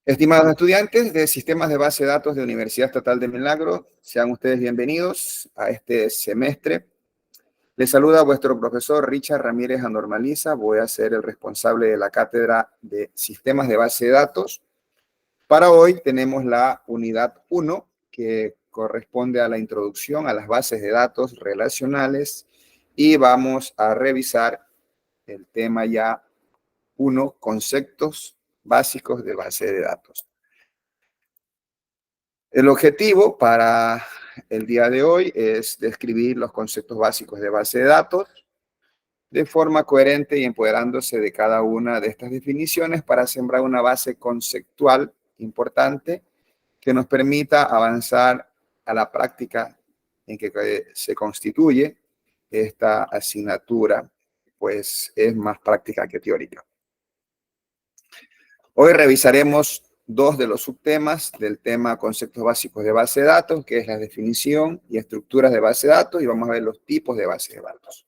Estimados estudiantes de Sistemas de Base de Datos de Universidad Estatal de Milagro, sean ustedes bienvenidos a este semestre. Les saluda vuestro profesor Richard Ramírez Anormaliza. Voy a ser el responsable de la cátedra de Sistemas de Base de Datos. Para hoy tenemos la unidad 1, que corresponde a la introducción a las bases de datos relacionales, y vamos a revisar el tema ya 1, conceptos básicos de base de datos. El objetivo para el día de hoy es describir los conceptos básicos de base de datos de forma coherente y empoderándose de cada una de estas definiciones para sembrar una base conceptual importante que nos permita avanzar a la práctica en que se constituye esta asignatura, pues es más práctica que teórica. Hoy revisaremos dos de los subtemas del tema conceptos básicos de base de datos, que es la definición y estructuras de base de datos, y vamos a ver los tipos de base de datos.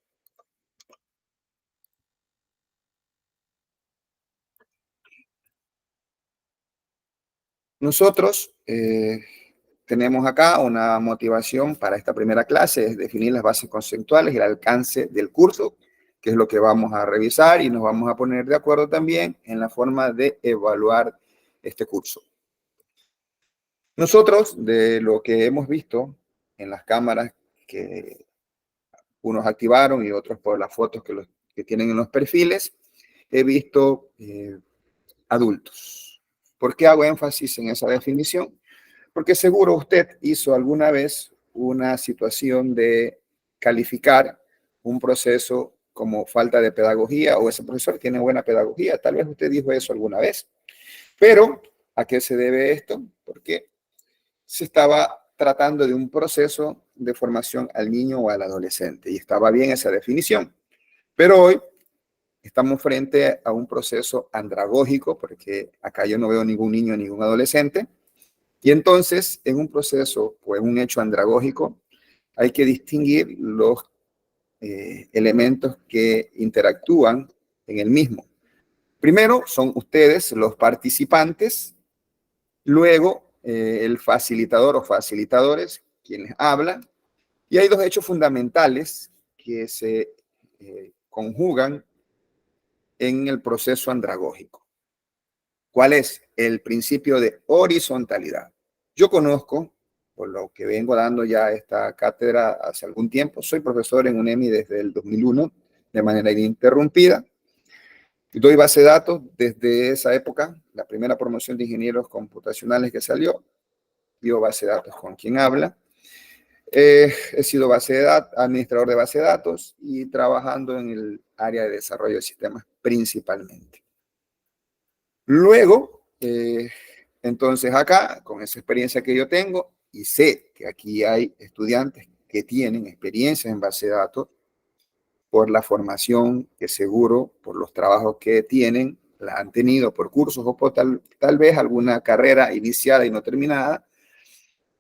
Nosotros tenemos acá una motivación para esta primera clase, es definir las bases conceptuales y el alcance del curso, que es lo que vamos a revisar, y nos vamos a poner de acuerdo también en la forma de evaluar este curso. Nosotros, de lo que hemos visto en las cámaras que unos activaron y otros por las fotos que tienen en los perfiles, he visto adultos. ¿Por qué hago énfasis en esa definición? Porque seguro usted hizo alguna vez una situación de calificar un proceso como falta de pedagogía, o ese profesor tiene buena pedagogía. Tal vez usted dijo eso alguna vez. Pero, ¿a qué se debe esto? Porque se estaba tratando de un proceso de formación al niño o al adolescente, y estaba bien esa definición. Pero hoy estamos frente a un proceso andragógico, porque acá yo no veo ningún niño, ningún adolescente, y entonces en un proceso o en un hecho andragógico hay que distinguir los elementos que interactúan en el mismo. Primero son ustedes, los participantes, luego el facilitador o facilitadores, quienes hablan, y hay dos hechos fundamentales que se conjugan en el proceso andragógico. ¿Cuál es? El principio de horizontalidad. Yo conozco, por lo que vengo dando ya esta cátedra hace algún tiempo, soy profesor en UNEMI desde el 2001, de manera ininterrumpida. Doy base de datos desde esa época, la primera promoción de ingenieros computacionales que salió, dio base de datos con quien habla. He sido administrador de base de datos y trabajando en el área de desarrollo de sistemas principalmente. Luego, entonces acá, con esa experiencia que yo tengo, y sé que aquí hay estudiantes que tienen experiencia en base de datos, por la formación que seguro, por los trabajos que tienen, la han tenido por cursos o por tal vez alguna carrera iniciada y no terminada.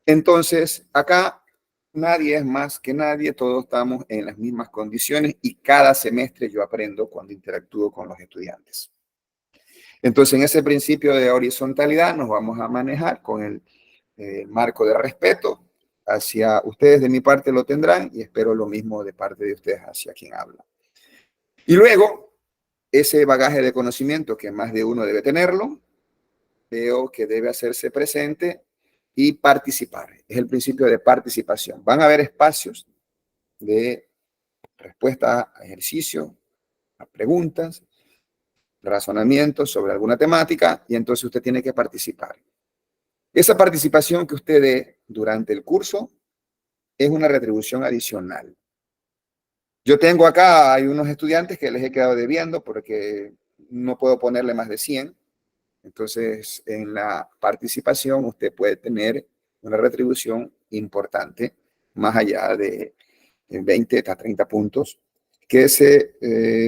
Entonces, acá nadie es más que nadie, todos estamos en las mismas condiciones y cada semestre yo aprendo cuando interactúo con los estudiantes. Entonces, en ese principio de horizontalidad nos vamos a manejar con el marco de respeto hacia ustedes. De mi parte lo tendrán y espero lo mismo de parte de ustedes hacia quien habla. Y luego, ese bagaje de conocimiento que más de uno debe tenerlo, veo que debe hacerse presente y participar. Es el principio de participación. Van a haber espacios de respuesta a ejercicio, a preguntas, razonamientos sobre alguna temática, y entonces usted tiene que participar. Esa participación que usted dé durante el curso es una retribución adicional. Yo tengo acá, hay unos estudiantes que les he quedado debiendo porque no puedo ponerle más de 100. Entonces, en la participación usted puede tener una retribución importante, más allá de 20 a 30 puntos, que se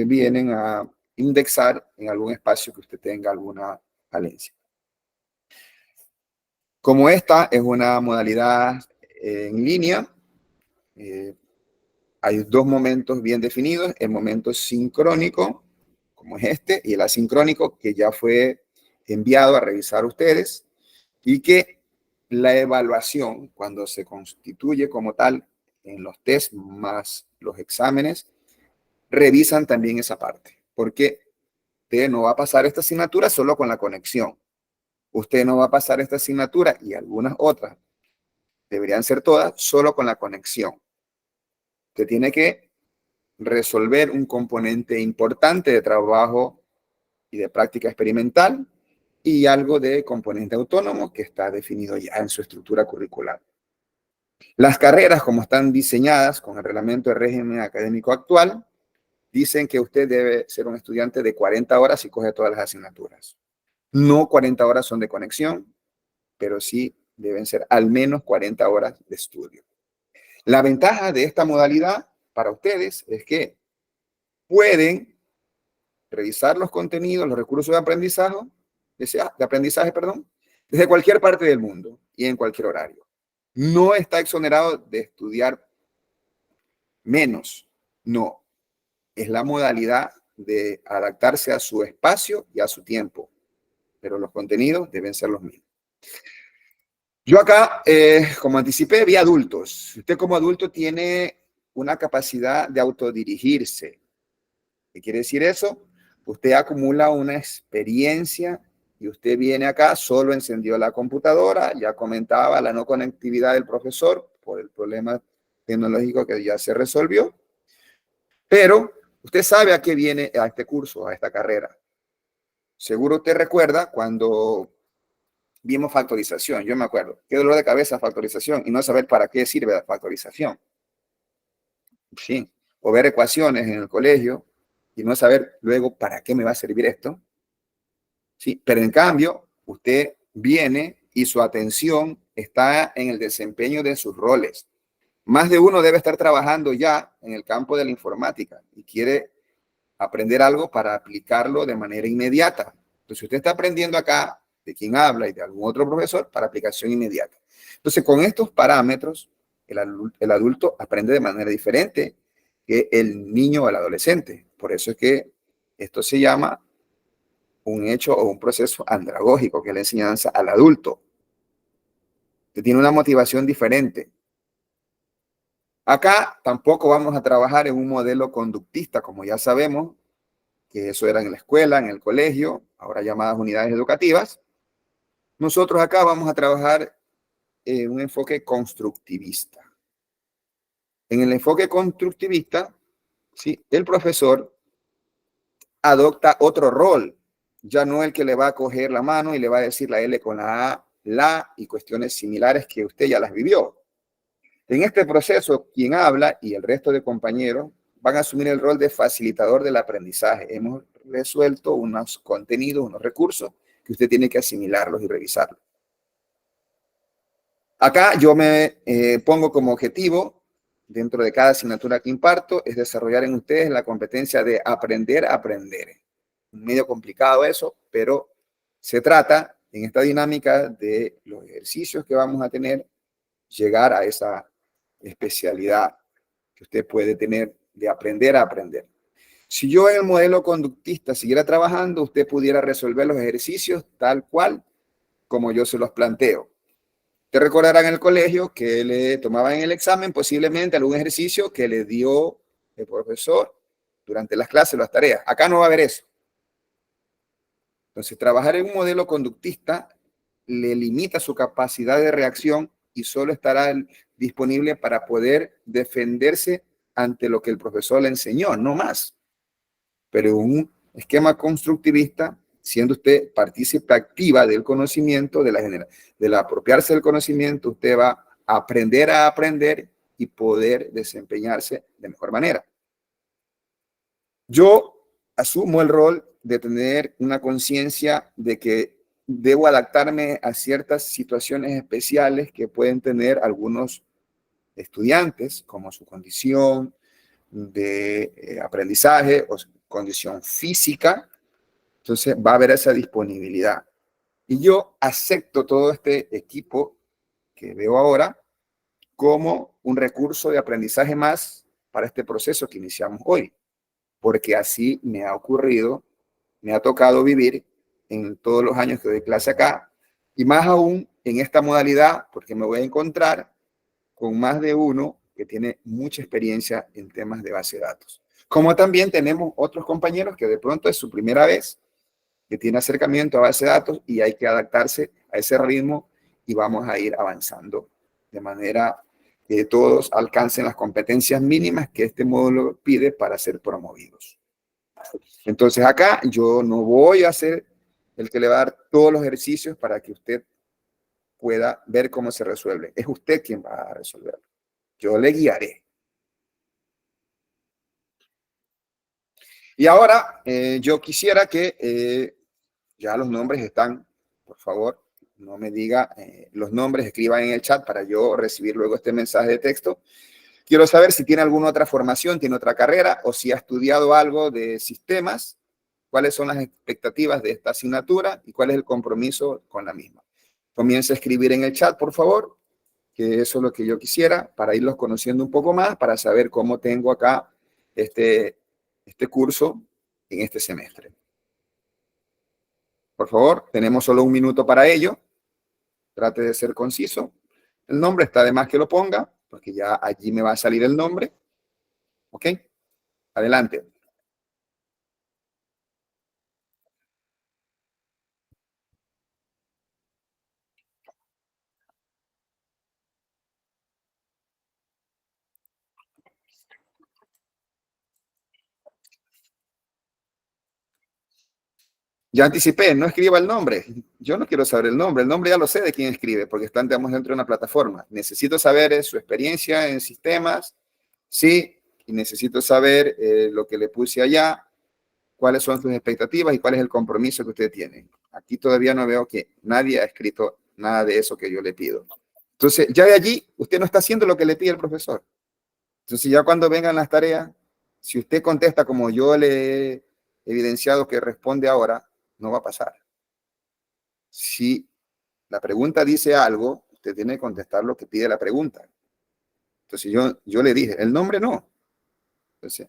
vienen a indexar en algún espacio que usted tenga alguna falencia. Como esta es una modalidad en línea, hay dos momentos bien definidos: el momento sincrónico, como es este, y el asincrónico, que ya fue enviado a revisar ustedes y que la evaluación, cuando se constituye como tal en los test más los exámenes, revisan también esa parte, porque usted no va a pasar esta asignatura solo con la conexión. Usted no va a pasar esta asignatura y algunas otras, deberían ser todas, solo con la conexión. Usted tiene que resolver un componente importante de trabajo y de práctica experimental y algo de componente autónomo que está definido ya en su estructura curricular. Las carreras, como están diseñadas con el reglamento de régimen académico actual, dicen que usted debe ser un estudiante de 40 horas y coge todas las asignaturas. No 40 horas son de conexión, pero sí deben ser al menos 40 horas de estudio. La ventaja de esta modalidad para ustedes es que pueden revisar los contenidos, los recursos de aprendizaje, desde cualquier parte del mundo y en cualquier horario. No está exonerado de estudiar menos, no. Es la modalidad de adaptarse a su espacio y a su tiempo, pero los contenidos deben ser los mismos. Yo acá, como anticipé, vi adultos. Usted como adulto tiene una capacidad de autodirigirse. ¿Qué quiere decir eso? Usted acumula una experiencia y usted viene acá, solo encendió la computadora, ya comentaba la no conectividad del profesor por el problema tecnológico que ya se resolvió, pero usted sabe a qué viene a este curso, a esta carrera. Seguro usted recuerda cuando vimos factorización, yo me acuerdo, qué dolor de cabeza factorización y no saber para qué sirve la factorización. Sí, o ver ecuaciones en el colegio y no saber luego para qué me va a servir esto. Sí, pero en cambio, usted viene y su atención está en el desempeño de sus roles. Más de uno debe estar trabajando ya en el campo de la informática y quiere aprender algo para aplicarlo de manera inmediata. Entonces, usted está aprendiendo acá de quien habla y de algún otro profesor para aplicación inmediata. Entonces, con estos parámetros, el adulto aprende de manera diferente que el niño o el adolescente. Por eso es que esto se llama un hecho o un proceso andragógico, que es la enseñanza al adulto, que tiene una motivación diferente. Acá tampoco vamos a trabajar en un modelo conductista, como ya sabemos, que eso era en la escuela, en el colegio, ahora llamadas unidades educativas. Nosotros acá vamos a trabajar en un enfoque constructivista. En el enfoque constructivista, ¿sí?, el profesor adopta otro rol, ya no el que le va a coger la mano y le va a decir la L con la A, la y cuestiones similares que usted ya las vivió. En este proceso, quien habla y el resto de compañeros van a asumir el rol de facilitador del aprendizaje. Hemos resuelto unos contenidos, unos recursos que usted tiene que asimilarlos y revisarlos. Acá yo me pongo como objetivo, dentro de cada asignatura que imparto, es desarrollar en ustedes la competencia de aprender a aprender. Medio complicado eso, pero se trata en esta dinámica de los ejercicios que vamos a tener, llegar a esa especialidad que usted puede tener de aprender a aprender. Si yo en el modelo conductista siguiera trabajando, usted pudiera resolver los ejercicios tal cual como yo se los planteo. Te recordarán en el colegio que le tomaban en el examen posiblemente algún ejercicio que le dio el profesor durante las clases, las tareas. Acá no va a haber eso. Entonces, trabajar en un modelo conductista le limita su capacidad de reacción y solo estará disponible para poder defenderse ante lo que el profesor le enseñó, no más. Pero un esquema constructivista, siendo usted partícipe activa del conocimiento, del apropiarse del conocimiento, usted va a aprender y poder desempeñarse de mejor manera. Yo asumo el rol de tener una conciencia de que debo adaptarme a ciertas situaciones especiales que pueden tener algunos estudiantes, como su condición de aprendizaje o su condición física. Entonces va a haber esa disponibilidad. Y yo acepto todo este equipo que veo ahora como un recurso de aprendizaje más para este proceso que iniciamos hoy, porque así me ha ocurrido, me ha tocado vivir en todos los años que doy clase acá, y más aún en esta modalidad, porque me voy a encontrar con más de uno que tiene mucha experiencia en temas de base de datos. Como también tenemos otros compañeros que de pronto es su primera vez que tiene acercamiento a base de datos y hay que adaptarse a ese ritmo y vamos a ir avanzando de manera que todos alcancen las competencias mínimas que este módulo pide para ser promovidos. Entonces acá yo no voy a ser el que le va a dar todos los ejercicios para que usted pueda ver cómo se resuelve. Es usted quien va a resolverlo. Yo le guiaré. Y ahora yo quisiera que ya los nombres están, por favor, no me diga los nombres, escriban en el chat para yo recibir luego este mensaje de texto. Quiero saber si tiene alguna otra formación, tiene otra carrera o si ha estudiado algo de sistemas, cuáles son las expectativas de esta asignatura y cuál es el compromiso con la misma. Comience a escribir en el chat, por favor, que eso es lo que yo quisiera para irlos conociendo un poco más, para saber cómo tengo acá este curso en este semestre. Por favor, tenemos solo un minuto para ello. Trate de ser conciso. El nombre está de más que lo ponga, porque ya allí me va a salir el nombre. ¿Ok? Adelante. Ya anticipé, no escriba el nombre. Yo no quiero saber el nombre ya lo sé de quién escribe, porque estamos dentro de una plataforma. Necesito saber su experiencia en sistemas, sí, y necesito saber lo que le puse allá, cuáles son sus expectativas y cuál es el compromiso que usted tiene. Aquí todavía no veo que nadie ha escrito nada de eso que yo le pido. Entonces, ya de allí, usted no está haciendo lo que le pide el profesor. Entonces, ya cuando vengan las tareas, si usted contesta como yo le he evidenciado que responde ahora, no va a pasar. Si la pregunta dice algo, usted tiene que contestar lo que pide la pregunta. Entonces, yo le dije, el nombre no. Entonces,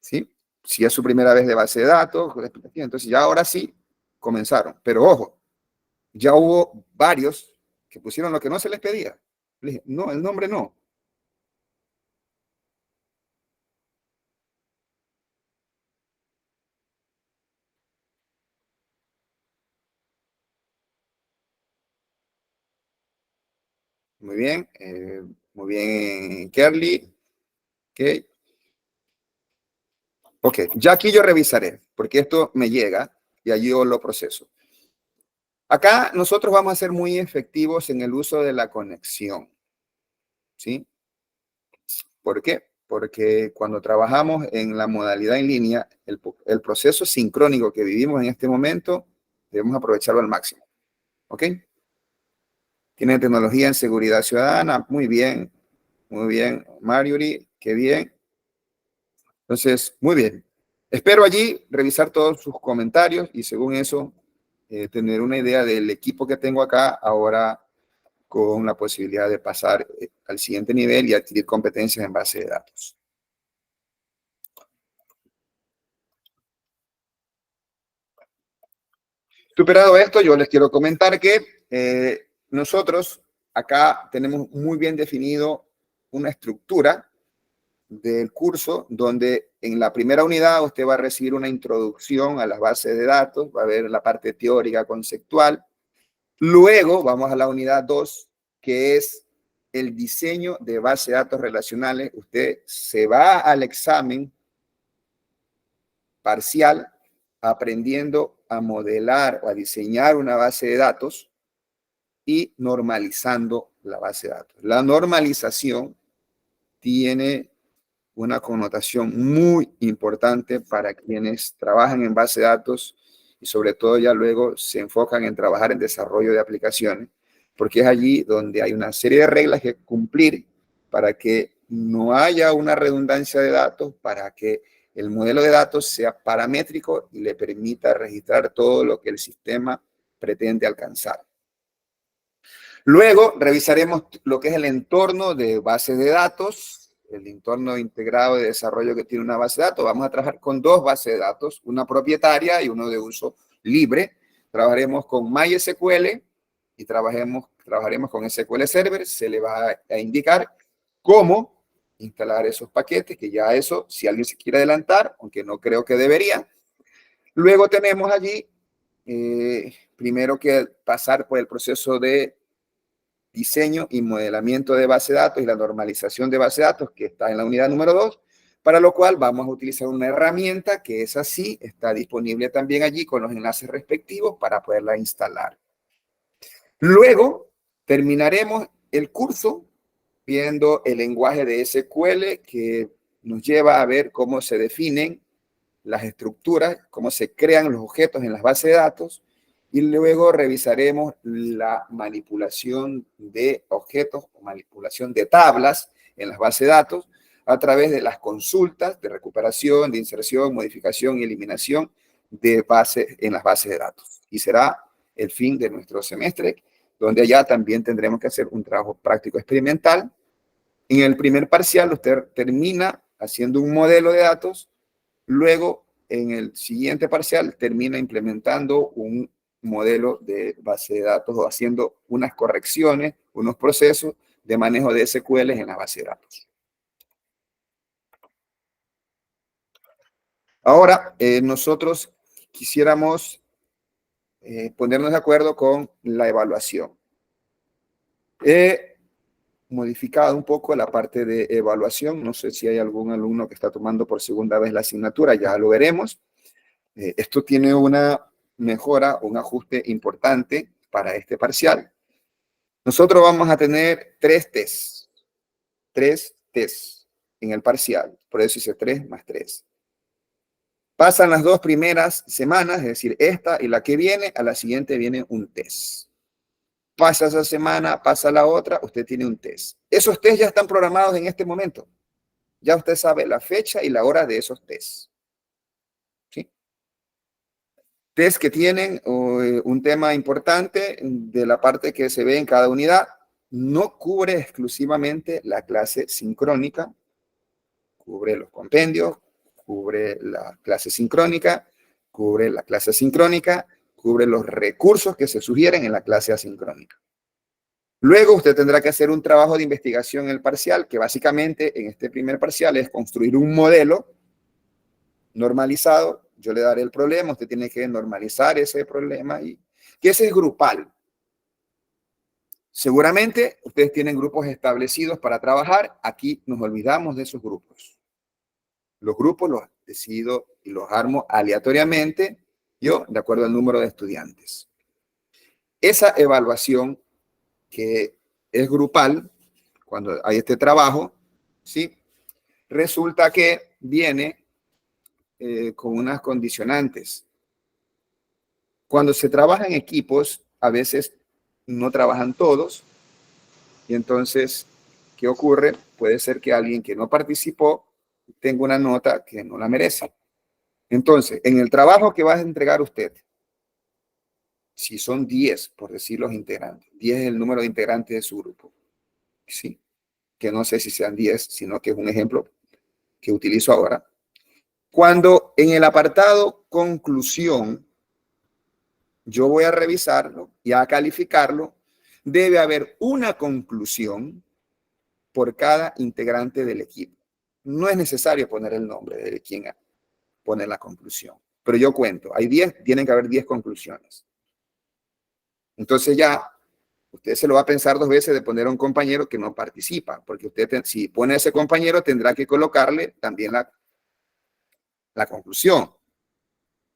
¿sí? Si es su primera vez de base de datos, entonces ya ahora sí comenzaron. Pero ojo, ya hubo varios que pusieron lo que no se les pedía. Le dije, no, el nombre no. Muy bien, Kerly. Ok, ok, ya aquí yo revisaré, porque esto me llega y allí yo lo proceso. Acá nosotros vamos a ser muy efectivos en el uso de la conexión, ¿sí? ¿Por qué? Porque cuando trabajamos en la modalidad en línea, el proceso sincrónico que vivimos en este momento, debemos aprovecharlo al máximo, ¿ok? Tiene tecnología en seguridad ciudadana, muy bien, Marjorie, qué bien. Entonces, muy bien. Espero allí revisar todos sus comentarios y según eso, tener una idea del equipo que tengo acá ahora con la posibilidad de pasar al siguiente nivel y adquirir competencias en base de datos. Superado esto, yo les quiero comentar que nosotros acá tenemos muy bien definido una estructura del curso donde en la primera unidad usted va a recibir una introducción a las bases de datos, va a ver la parte teórica conceptual. Luego vamos a la unidad 2, que es el diseño de bases de datos relacionales. Usted se va al examen parcial aprendiendo a modelar o a diseñar una base de datos y normalizando la base de datos. La normalización tiene una connotación muy importante para quienes trabajan en base de datos y sobre todo ya luego se enfocan en trabajar en desarrollo de aplicaciones, porque es allí donde hay una serie de reglas que cumplir para que no haya una redundancia de datos, para que el modelo de datos sea paramétrico y le permita registrar todo lo que el sistema pretende alcanzar. Luego revisaremos lo que es el entorno de bases de datos, el entorno integrado de desarrollo que tiene una base de datos. Vamos a trabajar con dos bases de datos, una propietaria y uno de uso libre, trabajaremos con MySQL y trabajaremos con SQL Server. Se le va a indicar cómo instalar esos paquetes, que ya eso, si alguien se quiere adelantar, aunque no creo que debería. Luego tenemos allí, primero que pasar por el proceso de diseño y modelamiento de base de datos y la normalización de base de datos, que está en la unidad número 2, para lo cual vamos a utilizar una herramienta que es así, está disponible también allí con los enlaces respectivos para poderla instalar. Luego terminaremos el curso viendo el lenguaje de SQL que nos lleva a ver cómo se definen las estructuras, cómo se crean los objetos en las bases de datos, y luego revisaremos la manipulación de objetos o manipulación de tablas en las bases de datos a través de las consultas de recuperación, de inserción, modificación y eliminación de bases en las bases de datos. Y será el fin de nuestro semestre, donde allá también tendremos que hacer un trabajo práctico experimental. En el primer parcial usted termina haciendo un modelo de datos. Luego, en el siguiente parcial, termina implementando un modelo de base de datos o haciendo unas correcciones, unos procesos de manejo de SQL en la base de datos. Ahora, nosotros quisiéramos ponernos de acuerdo con la evaluación. He modificado un poco la parte de evaluación. No sé si hay algún alumno que está tomando por segunda vez la asignatura, ya lo veremos. Esto tiene una mejora, un ajuste importante para este parcial. Nosotros vamos a tener 3 tests en el parcial, por eso hice 3 más 3. Pasan las 2 primeras semanas, es decir, esta y la que viene, a la siguiente viene un test. Pasa esa semana, pasa la otra, usted tiene un test. Esos tests ya están programados en este momento. Ya usted sabe la fecha y la hora de esos tests. ¿Sí? Test que tienen un tema importante de la parte que se ve en cada unidad. No cubre exclusivamente la clase sincrónica, cubre los compendios, cubre la clase sincrónica, cubre la clase asincrónica, cubre los recursos que se sugieren en la clase asincrónica. Luego usted tendrá que hacer un trabajo de investigación en el parcial, que básicamente en este primer parcial es construir un modelo normalizado. Yo le daré el problema, usted tiene que normalizar ese problema y que ese es grupal. Seguramente ustedes tienen grupos establecidos para trabajar. Aquí nos olvidamos de esos grupos. Los grupos los decido y los armo aleatoriamente yo, de acuerdo al número de estudiantes. Esa evaluación que es grupal, cuando hay este trabajo, ¿sí? Resulta que viene con unas condicionantes. Cuando se trabaja en equipos, a veces no trabajan todos, y entonces, ¿qué ocurre? Puede ser que alguien que no participó tenga una nota que no la merece. Entonces, en el trabajo que va a entregar usted, si son 10, por decir los integrantes, 10 es el número de integrantes de su grupo, ¿sí? Que no sé si sean 10, sino que es un ejemplo que utilizo ahora. Cuando en el apartado conclusión, yo voy a revisarlo y a calificarlo, debe haber una conclusión por cada integrante del equipo. No es necesario poner el nombre de quien pone la conclusión, pero yo cuento, hay 10, tienen que haber 10 conclusiones. Entonces ya, usted se lo va a pensar 2 veces de poner a un compañero que no participa, porque usted, si pone a ese compañero, tendrá que colocarle también la conclusión.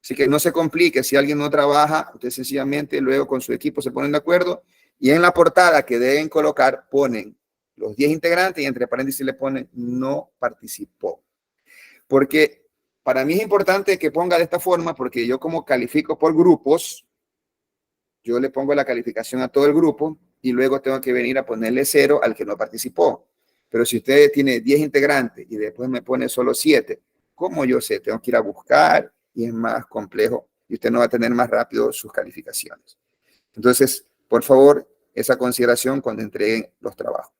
Así que no se complique, si alguien no trabaja, usted sencillamente luego con su equipo se ponen de acuerdo y en la portada que deben colocar ponen los 10 integrantes y entre paréntesis le ponen no participó. Porque para mí es importante que ponga de esta forma, porque yo como califico por grupos, yo le pongo la calificación a todo el grupo y luego tengo que venir a ponerle 0 al que no participó. Pero si usted tiene 10 integrantes y después me pone solo 7, ¿cómo yo sé? Tengo que ir a buscar y es más complejo y usted no va a tener más rápido sus calificaciones. Entonces, por favor, esa consideración cuando entreguen los trabajos.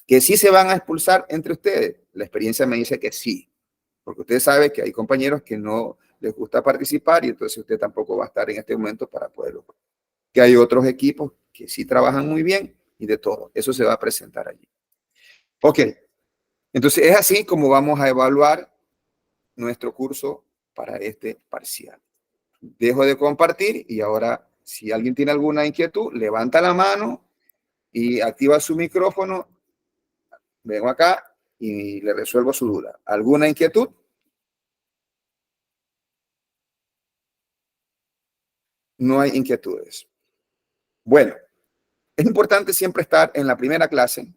Que sí se van a expulsar entre ustedes. La experiencia me dice que sí, porque usted sabe que hay compañeros que no les gusta participar y entonces usted tampoco va a estar en este momento para poderlo. Que hay otros equipos que sí trabajan muy bien y de todo. Eso se va a presentar allí. Ok, entonces es así como vamos a evaluar nuestro curso para este parcial. Dejo de compartir y ahora si alguien tiene alguna inquietud, levanta la mano y activa su micrófono. Vengo acá y le resuelvo su duda. ¿Alguna inquietud? No hay inquietudes. Bueno, es importante siempre estar en la primera clase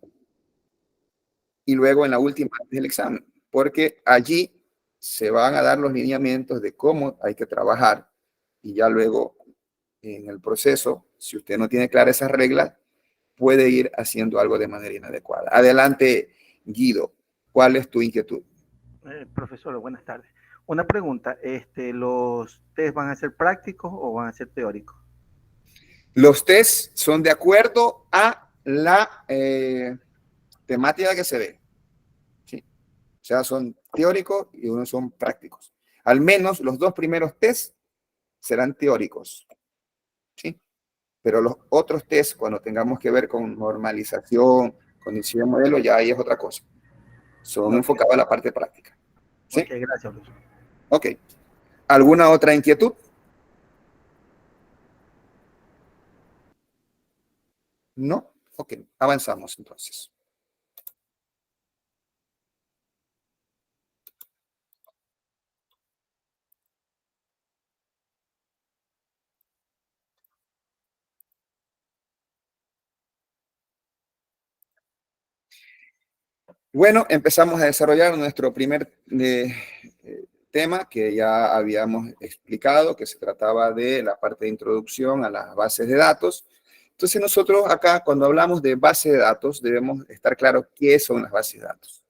y luego en la última del examen, porque allí se van a dar los lineamientos de cómo hay que trabajar y ya luego en el proceso, si usted no tiene claras esas reglas, puede ir haciendo algo de manera inadecuada. Adelante, Guido, ¿cuál es tu inquietud? Profesor, buenas tardes. Una pregunta, ¿los test van a ser prácticos o van a ser teóricos? Los test son de acuerdo a la temática que se ve. ¿Sí? O sea, son teóricos y unos son prácticos. Al menos los dos primeros tests serán teóricos. ¿Sí? Pero los otros test, cuando tengamos que ver con normalización, condición de modelo, ya ahí es otra cosa. Son enfocados a la parte práctica. ¿Sí? Ok, gracias, profesor. Ok. ¿Alguna otra inquietud? No. Ok, avanzamos entonces. Bueno, empezamos a desarrollar nuestro primer tema que ya habíamos explicado, que se trataba de la parte de introducción a las bases de datos. Entonces nosotros acá, cuando hablamos de base de datos, debemos estar claros qué son las bases de datos.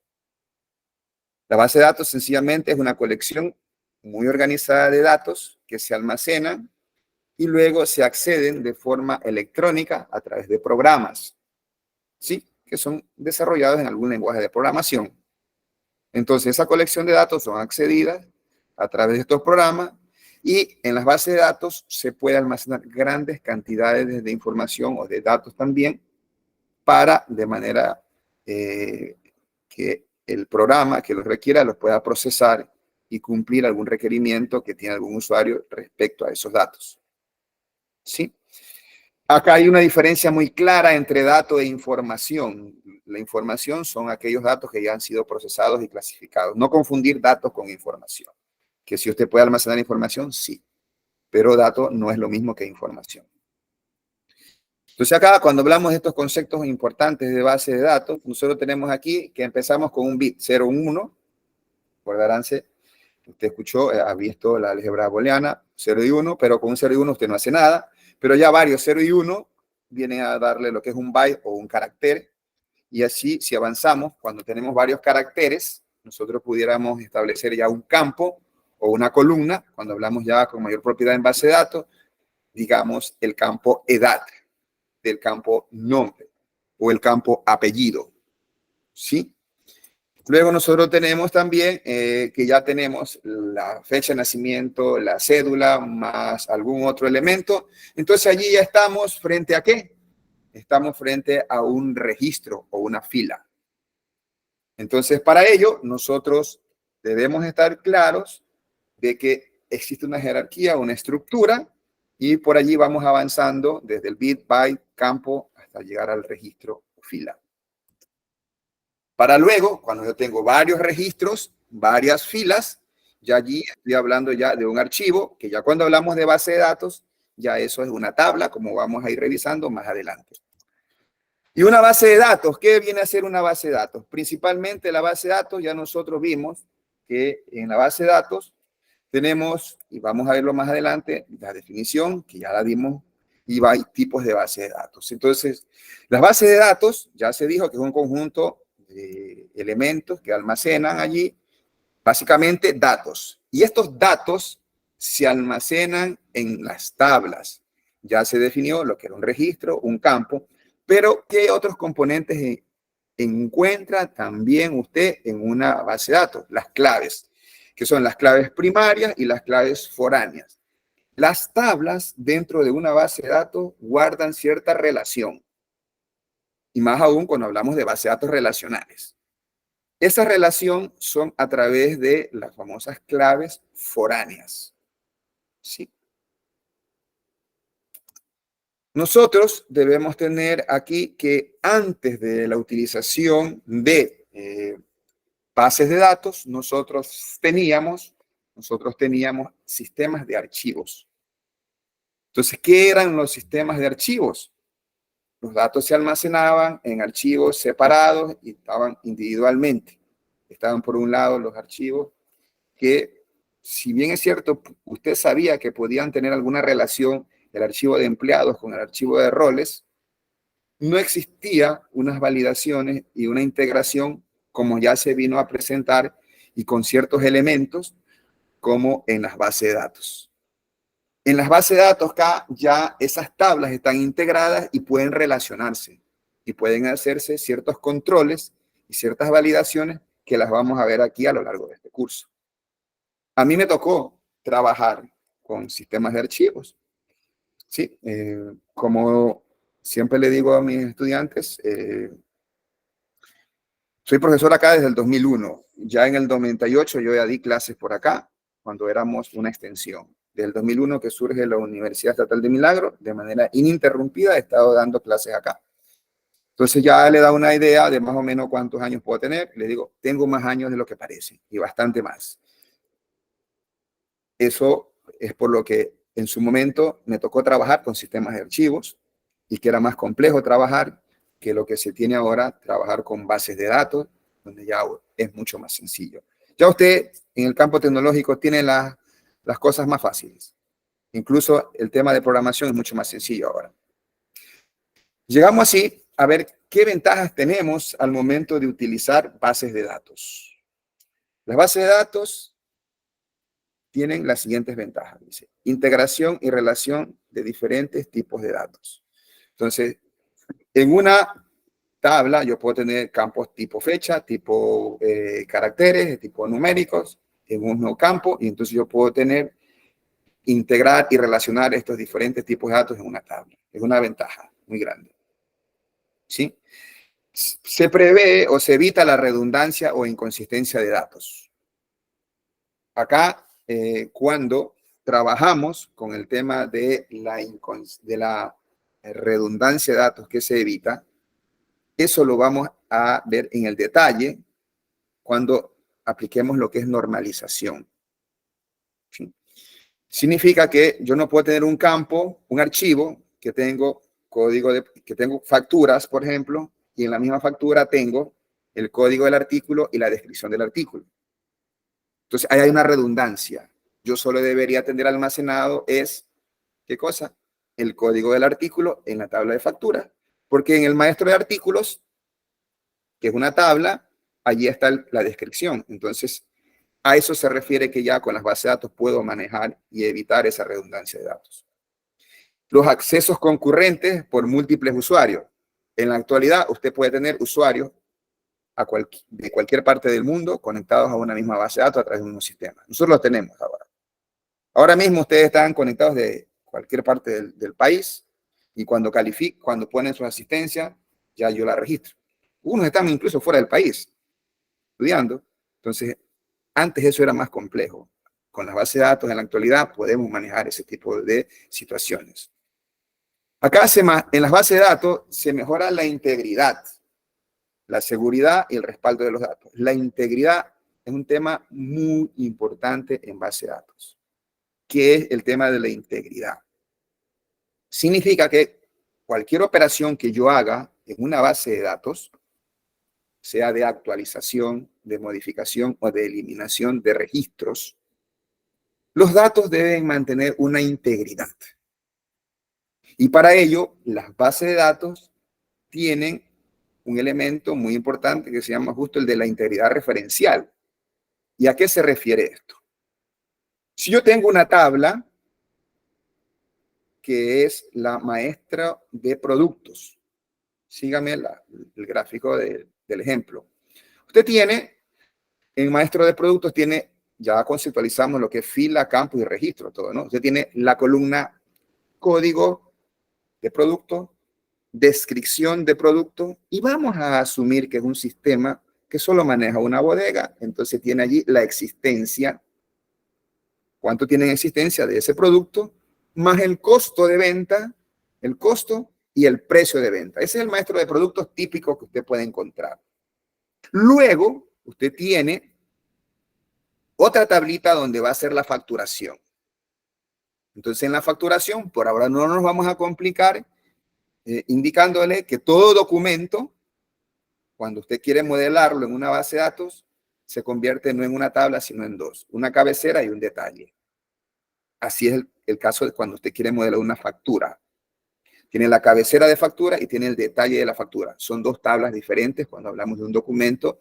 La base de datos sencillamente es una colección muy organizada de datos que se almacenan y luego se acceden de forma electrónica a través de programas, ¿sí? Que son desarrollados en algún lenguaje de programación. Entonces, esa colección de datos son accedidas a través de estos programas y en las bases de datos se puede almacenar grandes cantidades de información o de datos también para de manera que el programa que los requiera los pueda procesar y cumplir algún requerimiento que tiene algún usuario respecto a esos datos. ¿Sí? Acá hay una diferencia muy clara entre dato e información. La información son aquellos datos que ya han sido procesados y clasificados. No confundir datos con información. Que si usted puede almacenar información, sí. Pero dato no es lo mismo que información. Entonces acá, cuando hablamos de estos conceptos importantes de base de datos, nosotros tenemos aquí que empezamos con un bit 0, 1. Recordaránse, usted escuchó, ha visto la álgebra booleana, 0 y 1, pero con un 0 y 1 usted no hace nada. Pero ya varios 0 y 1 vienen a darle lo que es un byte o un carácter. Y así, si avanzamos, cuando tenemos varios caracteres, nosotros pudiéramos establecer ya un campo o una columna, cuando hablamos ya con mayor propiedad en base de datos, digamos el campo edad, del campo nombre o el campo apellido. ¿Sí? Luego nosotros tenemos también que ya tenemos la fecha de nacimiento, la cédula, más algún otro elemento. Entonces allí ya estamos frente a ¿qué? Estamos frente a un registro o una fila. Entonces, para ello, nosotros debemos estar claros de que existe una jerarquía, una estructura, y por allí vamos avanzando desde el bit, byte, campo, hasta llegar al registro o fila. Para luego, cuando yo tengo varios registros, varias filas, ya allí estoy hablando ya de un archivo, que ya cuando hablamos de base de datos, ya eso es una tabla, como vamos a ir revisando más adelante. Y una base de datos, ¿qué viene a ser una base de datos? Principalmente la base de datos, ya nosotros vimos que en la base de datos tenemos, y vamos a verlo más adelante, la definición, que ya la dimos, y hay tipos de base de datos. Entonces, las bases de datos, ya se dijo que es un conjunto de elementos que almacenan allí, básicamente datos. Y estos datos se almacenan en las tablas. Ya se definió lo que era un registro, un campo, pero ¿qué otros componentes encuentra también usted en una base de datos? Las claves. que son las claves primarias y las claves foráneas. Las tablas dentro de una base de datos guardan cierta relación, y más aún cuando hablamos de bases de datos relacionales. Esa relación son a través de las famosas claves foráneas. ¿Sí? Nosotros debemos tener aquí que antes de la utilización de bases de datos, nosotros teníamos sistemas de archivos. Entonces, ¿qué eran los sistemas de archivos? Los datos se almacenaban en archivos separados y estaban individualmente. Estaban por un lado los archivos que, si bien es cierto, usted sabía que podían tener alguna relación el archivo de empleados con el archivo de roles, no existía unas validaciones y una integración como ya se vino a presentar y con ciertos elementos como en las bases de datos. En las bases de datos acá ya esas tablas están integradas y pueden relacionarse y pueden hacerse ciertos controles y ciertas validaciones que las vamos a ver aquí a lo largo de este curso. A mí me tocó trabajar con sistemas de archivos. Sí, como siempre le digo a mis estudiantes, soy profesor acá desde el 2001. Ya en el 98 yo ya di clases por acá, cuando éramos una extensión. Desde el 2001 que surge la Universidad Estatal de Milagro, de manera ininterrumpida he estado dando clases acá. Entonces ya le da una idea de más o menos cuántos años puedo tener. Le digo, tengo más años de lo que parece, y bastante más. Eso es por lo que en su momento me tocó trabajar con sistemas de archivos y que era más complejo trabajar que lo que se tiene ahora, trabajar con bases de datos, donde ya es mucho más sencillo. Ya usted en el campo tecnológico tiene las cosas más fáciles. Incluso el tema de programación es mucho más sencillo ahora. Llegamos así a ver qué ventajas tenemos al momento de utilizar bases de datos. Las bases de datos tienen las siguientes ventajas. Dice, integración y relación de diferentes tipos de datos. Entonces, en una tabla yo puedo tener campos tipo fecha, tipo caracteres, tipo numéricos, en un mismo campo, y entonces yo puedo integrar y relacionar estos diferentes tipos de datos en una tabla. Es una ventaja muy grande. ¿Sí? Se prevé o se evita la redundancia o inconsistencia de datos. Acá, cuando trabajamos con el tema de la redundancia de datos que se evita, eso lo vamos a ver en el detalle cuando apliquemos lo que es normalización. ¿Sí? Significa que yo no puedo tener un campo, un archivo que tengo que tengo facturas, por ejemplo, y en la misma factura tengo el código del artículo y la descripción del artículo. Entonces, ahí hay una redundancia. Yo solo debería tener almacenado ¿qué cosa? El código del artículo en la tabla de factura. Porque en el maestro de artículos, que es una tabla, allí está la descripción. Entonces, a eso se refiere que ya con las bases de datos puedo manejar y evitar esa redundancia de datos. Los accesos concurrentes por múltiples usuarios. En la actualidad, usted puede tener usuarios de cualquier parte del mundo conectados a una misma base de datos a través de un sistema. Nosotros lo tenemos ahora. Ahora mismo ustedes están conectados de cualquier parte del país y cuando ponen su asistencia, ya yo la registro. Unos están incluso fuera del país estudiando. Entonces, antes eso era más complejo. Con las bases de datos en la actualidad podemos manejar ese tipo de situaciones. Acá en las bases de datos se mejora la integridad, la seguridad y el respaldo de los datos. La integridad es un tema muy importante en base de datos. ¿Qué es el tema de la integridad? Significa que cualquier operación que yo haga en una base de datos, sea de actualización, de modificación o de eliminación de registros, los datos deben mantener una integridad. Y para ello, las bases de datos tienen un elemento muy importante que se llama justo el de la integridad referencial. ¿Y a qué se refiere esto? Si yo tengo una tabla que es la maestra de productos, sígame el gráfico del ejemplo. Usted tiene, en maestro de productos, tiene ya conceptualizamos lo que es fila, campo y registro, todo, ¿no? Usted tiene la columna código de producto, descripción de producto, y vamos a asumir que es un sistema que solo maneja una bodega, entonces tiene allí la existencia, cuánto tiene en existencia de ese producto, más el costo de venta, el costo y el precio de venta. Ese es el maestro de productos típico que usted puede encontrar. Luego, usted tiene otra tablita donde va a ser la facturación. Entonces, en la facturación, por ahora no nos vamos a complicar, indicándole que todo documento, cuando usted quiere modelarlo en una base de datos, se convierte no en una tabla, sino en dos, una cabecera y un detalle. Así es el caso de cuando usted quiere modelar una factura. Tiene la cabecera de factura y tiene el detalle de la factura. Son dos tablas diferentes cuando hablamos de un documento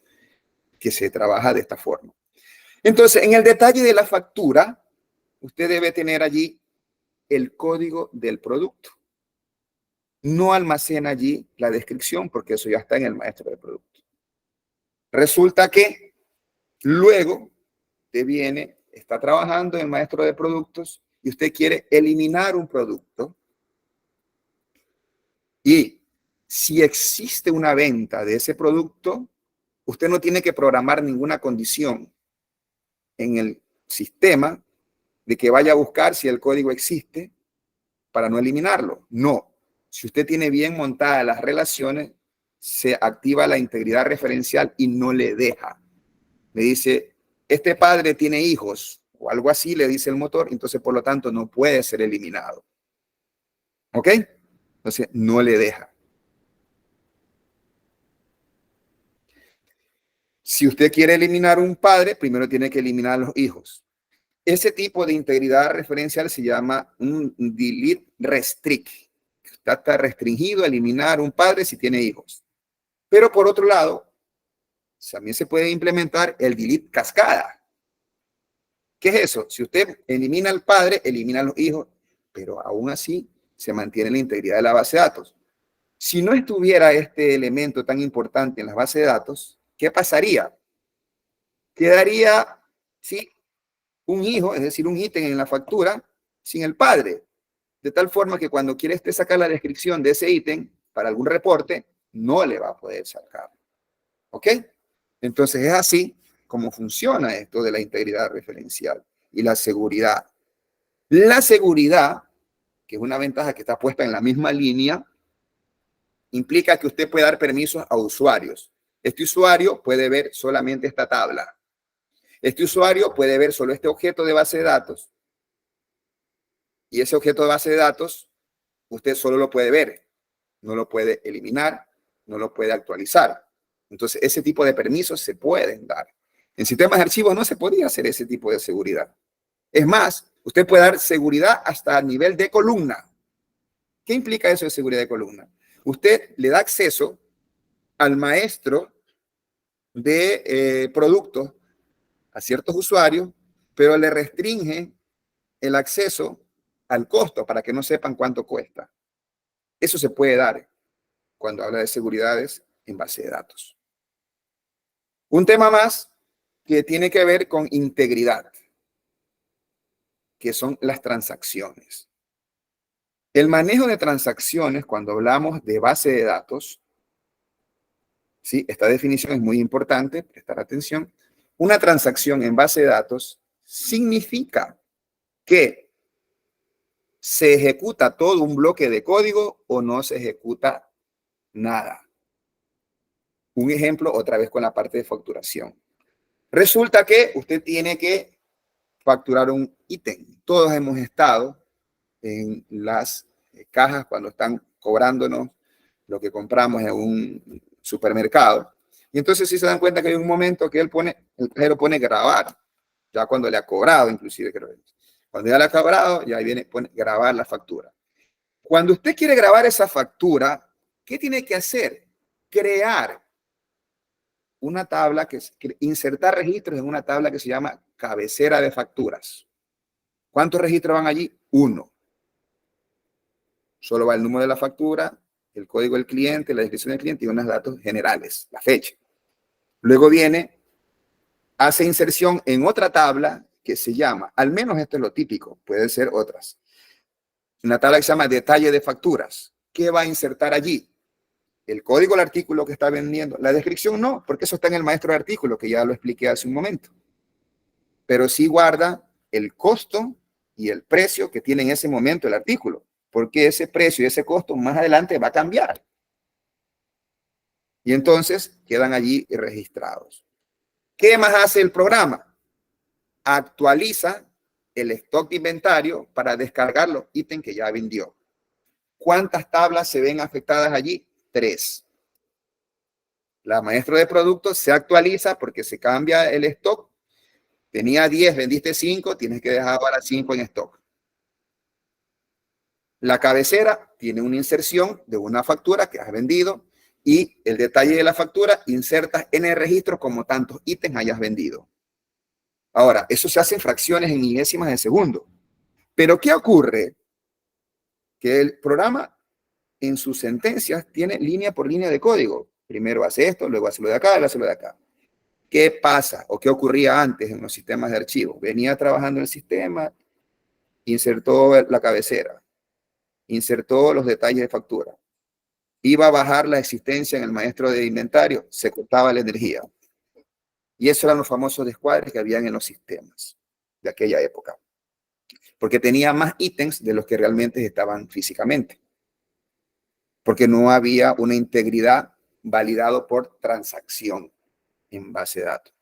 que se trabaja de esta forma. Entonces, en el detalle de la factura, usted debe tener allí el código del producto. No almacena allí la descripción porque eso ya está en el maestro de producto. Resulta que luego te viene, está trabajando en el maestro de productos y usted quiere eliminar un producto. Y si existe una venta de ese producto, usted no tiene que programar ninguna condición en el sistema de que vaya a buscar si el código existe para no eliminarlo. No. Si usted tiene bien montadas las relaciones, se activa la integridad referencial y no le deja. Le dice, este padre tiene hijos o algo así, le dice el motor, entonces por lo tanto no puede ser eliminado. ¿Ok? Entonces no le deja. Si usted quiere eliminar un padre, primero tiene que eliminar a los hijos. Ese tipo de integridad referencial se llama un delete restrict. Está restringido a eliminar un padre si tiene hijos. Pero por otro lado, también se puede implementar el delete cascada. ¿Qué es eso? Si usted elimina al padre, elimina a los hijos, pero aún así se mantiene la integridad de la base de datos. Si no estuviera este elemento tan importante en la base de datos, ¿qué pasaría? Quedaría, sí, un hijo, es decir, un ítem en la factura, sin el padre. De tal forma que cuando quiere usted sacar la descripción de ese ítem para algún reporte, no le va a poder sacar. ¿Ok? Entonces es así como funciona esto de la integridad referencial y la seguridad. La seguridad, que es una ventaja que está puesta en la misma línea, implica que usted puede dar permisos a usuarios. Este usuario puede ver solamente esta tabla. Este usuario puede ver solo este objeto de base de datos. Y ese objeto de base de datos, usted solo lo puede ver. No lo puede eliminar, no lo puede actualizar. Entonces, ese tipo de permisos se pueden dar. En sistemas de archivos no se podía hacer ese tipo de seguridad. Es más, usted puede dar seguridad hasta el nivel de columna. ¿Qué implica eso de seguridad de columna? Usted le da acceso al maestro de productos a ciertos usuarios, pero le restringe el acceso al costo para que no sepan cuánto cuesta. Eso se puede dar cuando habla de seguridades en base de datos. Un tema más que tiene que ver con integridad, que son las transacciones. El manejo de transacciones, cuando hablamos de base de datos, ¿sí? Esta definición es muy importante, prestar atención. Una transacción en base de datos significa que se ejecuta todo un bloque de código o no se ejecuta nada. Un ejemplo, otra vez con la parte de facturación. Resulta que usted tiene que facturar un ítem. Todos hemos estado en las cajas cuando están cobrándonos lo que compramos en un supermercado. Y entonces sí se dan cuenta que hay un momento que el cajero pone grabar, ya cuando le ha cobrado, inclusive creo. Cuando ya le ha cobrado, ya viene pone grabar la factura. Cuando usted quiere grabar esa factura, ¿qué tiene que hacer? Crear una tabla, insertar registros en una tabla que se llama cabecera de facturas. ¿Cuántos registros van allí? Uno. Solo va el número de la factura, el código del cliente, la descripción del cliente y unos datos generales, la fecha. Luego viene hace inserción en otra tabla que se llama, al menos esto es lo típico, pueden ser otras, una tabla que se llama detalle de facturas. ¿Qué va a insertar allí? El código del artículo que está vendiendo. La descripción no, porque eso está en el maestro de artículo, que ya lo expliqué hace un momento. Pero sí guarda el costo y el precio que tiene en ese momento el artículo, porque ese precio y ese costo más adelante va a cambiar. Y entonces quedan allí registrados. ¿Qué más hace el programa? Actualiza el stock de inventario para descargar los ítems que ya vendió. ¿Cuántas tablas se ven afectadas allí? 3. La maestro de productos se actualiza porque se cambia el stock. Tenía 10, vendiste 5, tienes que dejar ahora 5 en stock. La cabecera tiene una inserción de una factura que has vendido y el detalle de la factura insertas en el registro como tantos ítems hayas vendido. Ahora, eso se hace en fracciones, en milésimas de segundo. Pero ¿qué ocurre? Que el programa en sus sentencias tiene línea por línea de código. Primero hace esto, luego hace lo de acá, luego hace lo de acá. ¿Qué pasa o qué ocurría antes en los sistemas de archivos? Venía trabajando el sistema, insertó la cabecera, insertó los detalles de factura, iba a bajar la existencia en el maestro de inventario, se cortaba la energía. Y eso eran los famosos descuadres que habían en los sistemas de aquella época, porque tenía más ítems de los que realmente estaban físicamente, porque no había una integridad validado por transacción en base de datos.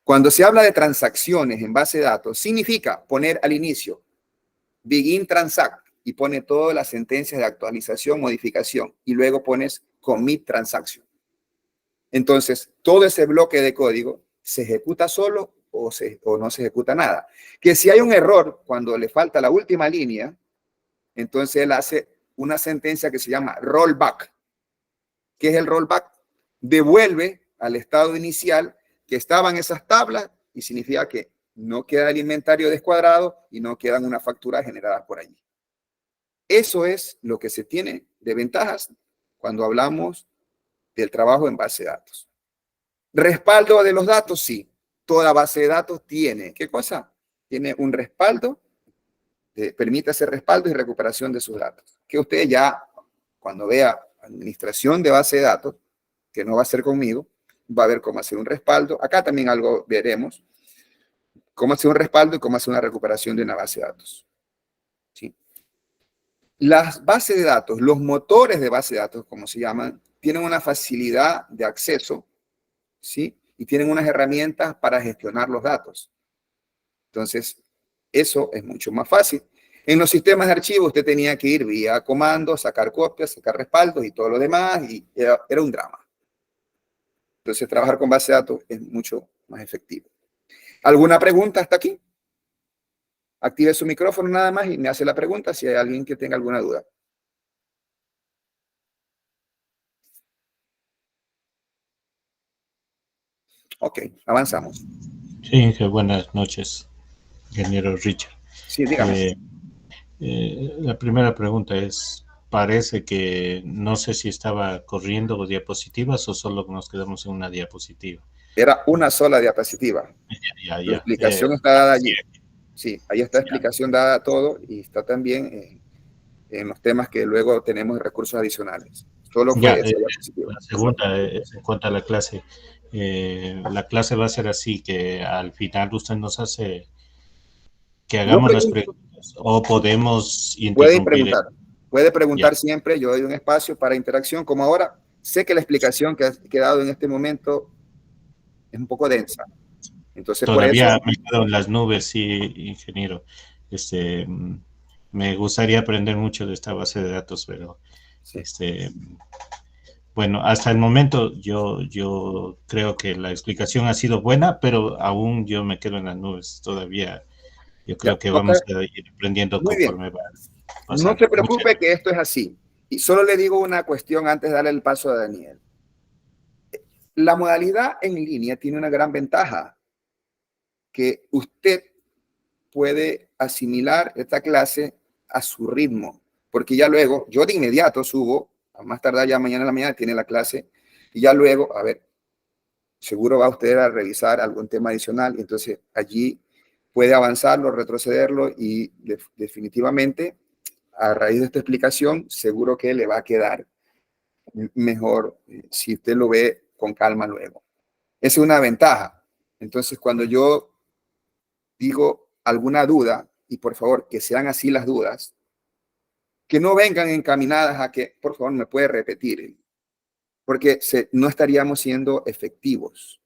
Cuando se habla de transacciones en base de datos, significa poner al inicio begin transact y pone todas las sentencias de actualización, modificación, y luego pones commit transaction. Entonces, todo ese bloque de código se ejecuta solo o no se ejecuta nada. Que si hay un error cuando le falta la última línea, entonces él hace una sentencia que se llama rollback. ¿Qué es el rollback? Devuelve al estado inicial que estaban esas tablas y significa que no queda el inventario descuadrado y no quedan unas facturas generadas por allí. Eso es lo que se tiene de ventajas cuando hablamos del trabajo en base de datos. Respaldo de los datos, sí. Toda base de datos tiene, ¿qué cosa? Tiene un respaldo, permite hacer respaldo y recuperación de sus datos. Que usted ya, cuando vea administración de base de datos, que no va a ser conmigo, va a ver cómo hacer un respaldo. Acá también algo veremos. Cómo hacer un respaldo y cómo hacer una recuperación de una base de datos. ¿Sí? Las bases de datos, los motores de base de datos, como se llaman, tienen una facilidad de acceso, ¿sí? Y tienen unas herramientas para gestionar los datos. Entonces, eso es mucho más fácil. En los sistemas de archivo usted tenía que ir vía comandos, sacar copias, sacar respaldos y todo lo demás, y era un drama. Entonces, trabajar con base de datos es mucho más efectivo. ¿Alguna pregunta hasta aquí? Active su micrófono nada más y me hace la pregunta si hay alguien que tenga alguna duda. Ok, avanzamos. Sí, buenas noches, ingeniero Richard. Sí, dígame. La primera pregunta es, parece que no sé si estaba corriendo diapositivas o solo nos quedamos en una diapositiva. Era una sola diapositiva. Ya. La explicación está dada allí. Sí, ahí está la explicación dada todo y está también en los temas que luego tenemos recursos adicionales. Solo fue esa diapositiva. La segunda es en cuanto a la clase. La clase va a ser así, que al final usted nos hace que hagamos las preguntas o podemos interrumpir. Puede preguntar siempre, yo doy un espacio para interacción, como ahora. Sé que la explicación que ha quedado en este momento es un poco densa. Entonces, todavía por eso, me quedo en las nubes, sí, ingeniero. Me gustaría aprender mucho de esta base de datos, pero sí. bueno, hasta el momento yo creo que la explicación ha sido buena, pero aún yo me quedo en las nubes todavía. Yo creo que vamos a ir aprendiendo conforme va pasando. No se preocupe que esto es así. Y solo le digo una cuestión antes de darle el paso a Daniel. La modalidad en línea tiene una gran ventaja, que usted puede asimilar esta clase a su ritmo, porque ya luego, yo de inmediato subo, a más tardar ya mañana en la mañana tiene la clase, y ya luego, a ver, seguro va usted a revisar algún tema adicional, y entonces allí puede avanzarlo, retrocederlo, y definitivamente a raíz de esta explicación seguro que le va a quedar mejor si usted lo ve con calma luego. Esa es una ventaja. Entonces, cuando yo digo alguna duda, y por favor que sean así las dudas, que no vengan encaminadas a que, por favor, me puede repetir, porque no estaríamos siendo efectivos.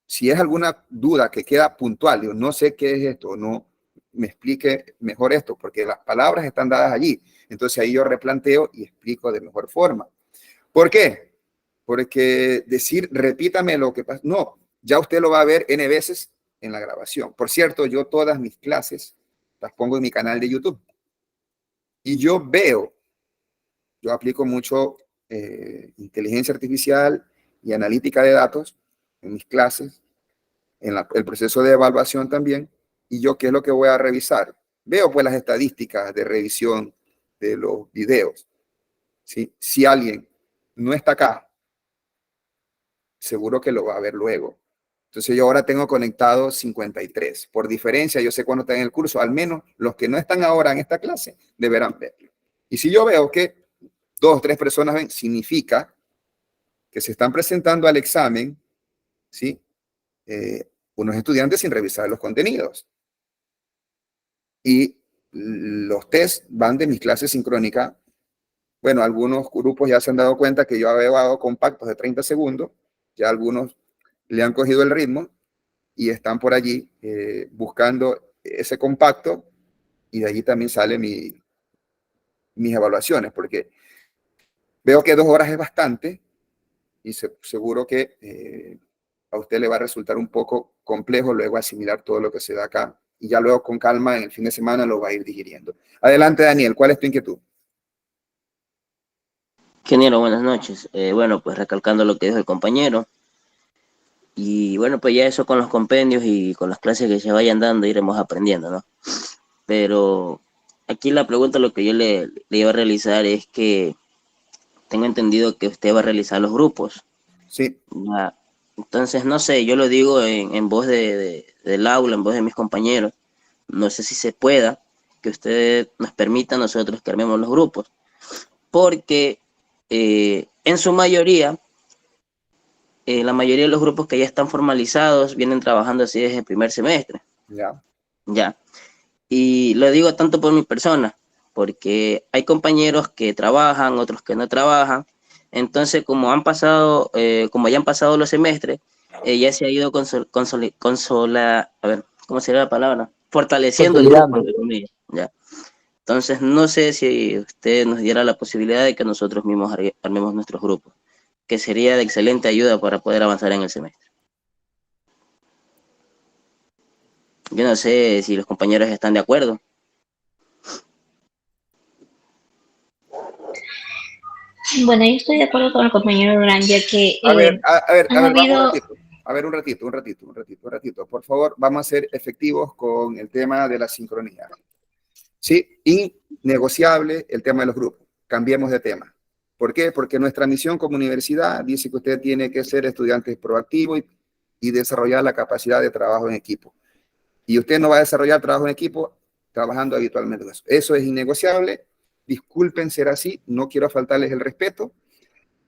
Si es alguna duda que queda puntual, digo, no sé qué es esto, no me explique mejor esto, porque las palabras están dadas allí. Entonces ahí yo replanteo y explico de mejor forma. ¿Por qué? Porque decir, repítame lo que pasa, no, ya usted lo va a ver N veces en la grabación. Por cierto, yo todas mis clases las pongo en mi canal de YouTube. Y yo aplico mucho inteligencia artificial y analítica de datos en mis clases, en el proceso de evaluación también. Y yo, ¿qué es lo que voy a revisar? Veo pues las estadísticas de revisión de los videos. ¿Sí? Si alguien no está acá, seguro que lo va a ver luego. Entonces yo ahora tengo conectado 53. Por diferencia, yo sé cuándo están en el curso. Al menos los que no están ahora en esta clase deberán verlo. Y si yo veo que 2 o 3 personas ven, significa que se están presentando al examen, ¿sí? Unos estudiantes sin revisar los contenidos. Y los test van de mis clases sincrónicas. Bueno, algunos grupos ya se han dado cuenta que yo había dado compactos de 30 segundos. Ya algunos le han cogido el ritmo y están por allí buscando ese compacto, y de allí también salen mis evaluaciones, porque veo que 2 horas es bastante, y seguro que a usted le va a resultar un poco complejo luego asimilar todo lo que se da acá, y ya luego con calma en el fin de semana lo va a ir digiriendo. Adelante, Daniel, ¿cuál es tu inquietud? Ingeniero, buenas noches. Bueno, pues recalcando lo que dijo el compañero, y bueno, pues ya eso con los compendios y con las clases que se vayan dando iremos aprendiendo, ¿no? Pero aquí la pregunta, lo que yo le iba a realizar es que tengo entendido que usted va a realizar los grupos. Sí. Ya. Entonces, no sé, yo lo digo en voz del aula, en voz de mis compañeros. No sé si se pueda que usted nos permita a nosotros que armemos los grupos, porque en su mayoría, la mayoría de los grupos que ya están formalizados vienen trabajando así desde el primer semestre. Ya. Ya. Y lo digo tanto por mi persona, porque hay compañeros que trabajan, otros que no trabajan. Entonces, como como ya han pasado los semestres, ya se ha ido a ver, ¿cómo sería la palabra? Fortaleciendo el grupo, entre comillas, ya. Entonces, no sé si usted nos diera la posibilidad de que nosotros mismos armemos nuestros grupos, que sería de excelente ayuda para poder avanzar en el semestre. Yo no sé si los compañeros están de acuerdo. Bueno, yo estoy de acuerdo con el compañero Durán, ya que A ver, han vamos un habido... ratito. A ver, un ratito. Por favor, vamos a ser efectivos con el tema de la sincronía. Sí, innegociable el tema de los grupos. Cambiemos de tema. ¿Por qué? Porque nuestra misión como universidad dice que usted tiene que ser estudiante proactivo y desarrollar la capacidad de trabajo en equipo. Y usted no va a desarrollar trabajo en equipo trabajando habitualmente en eso. Eso es innegociable. Disculpen ser así, no quiero faltarles el respeto.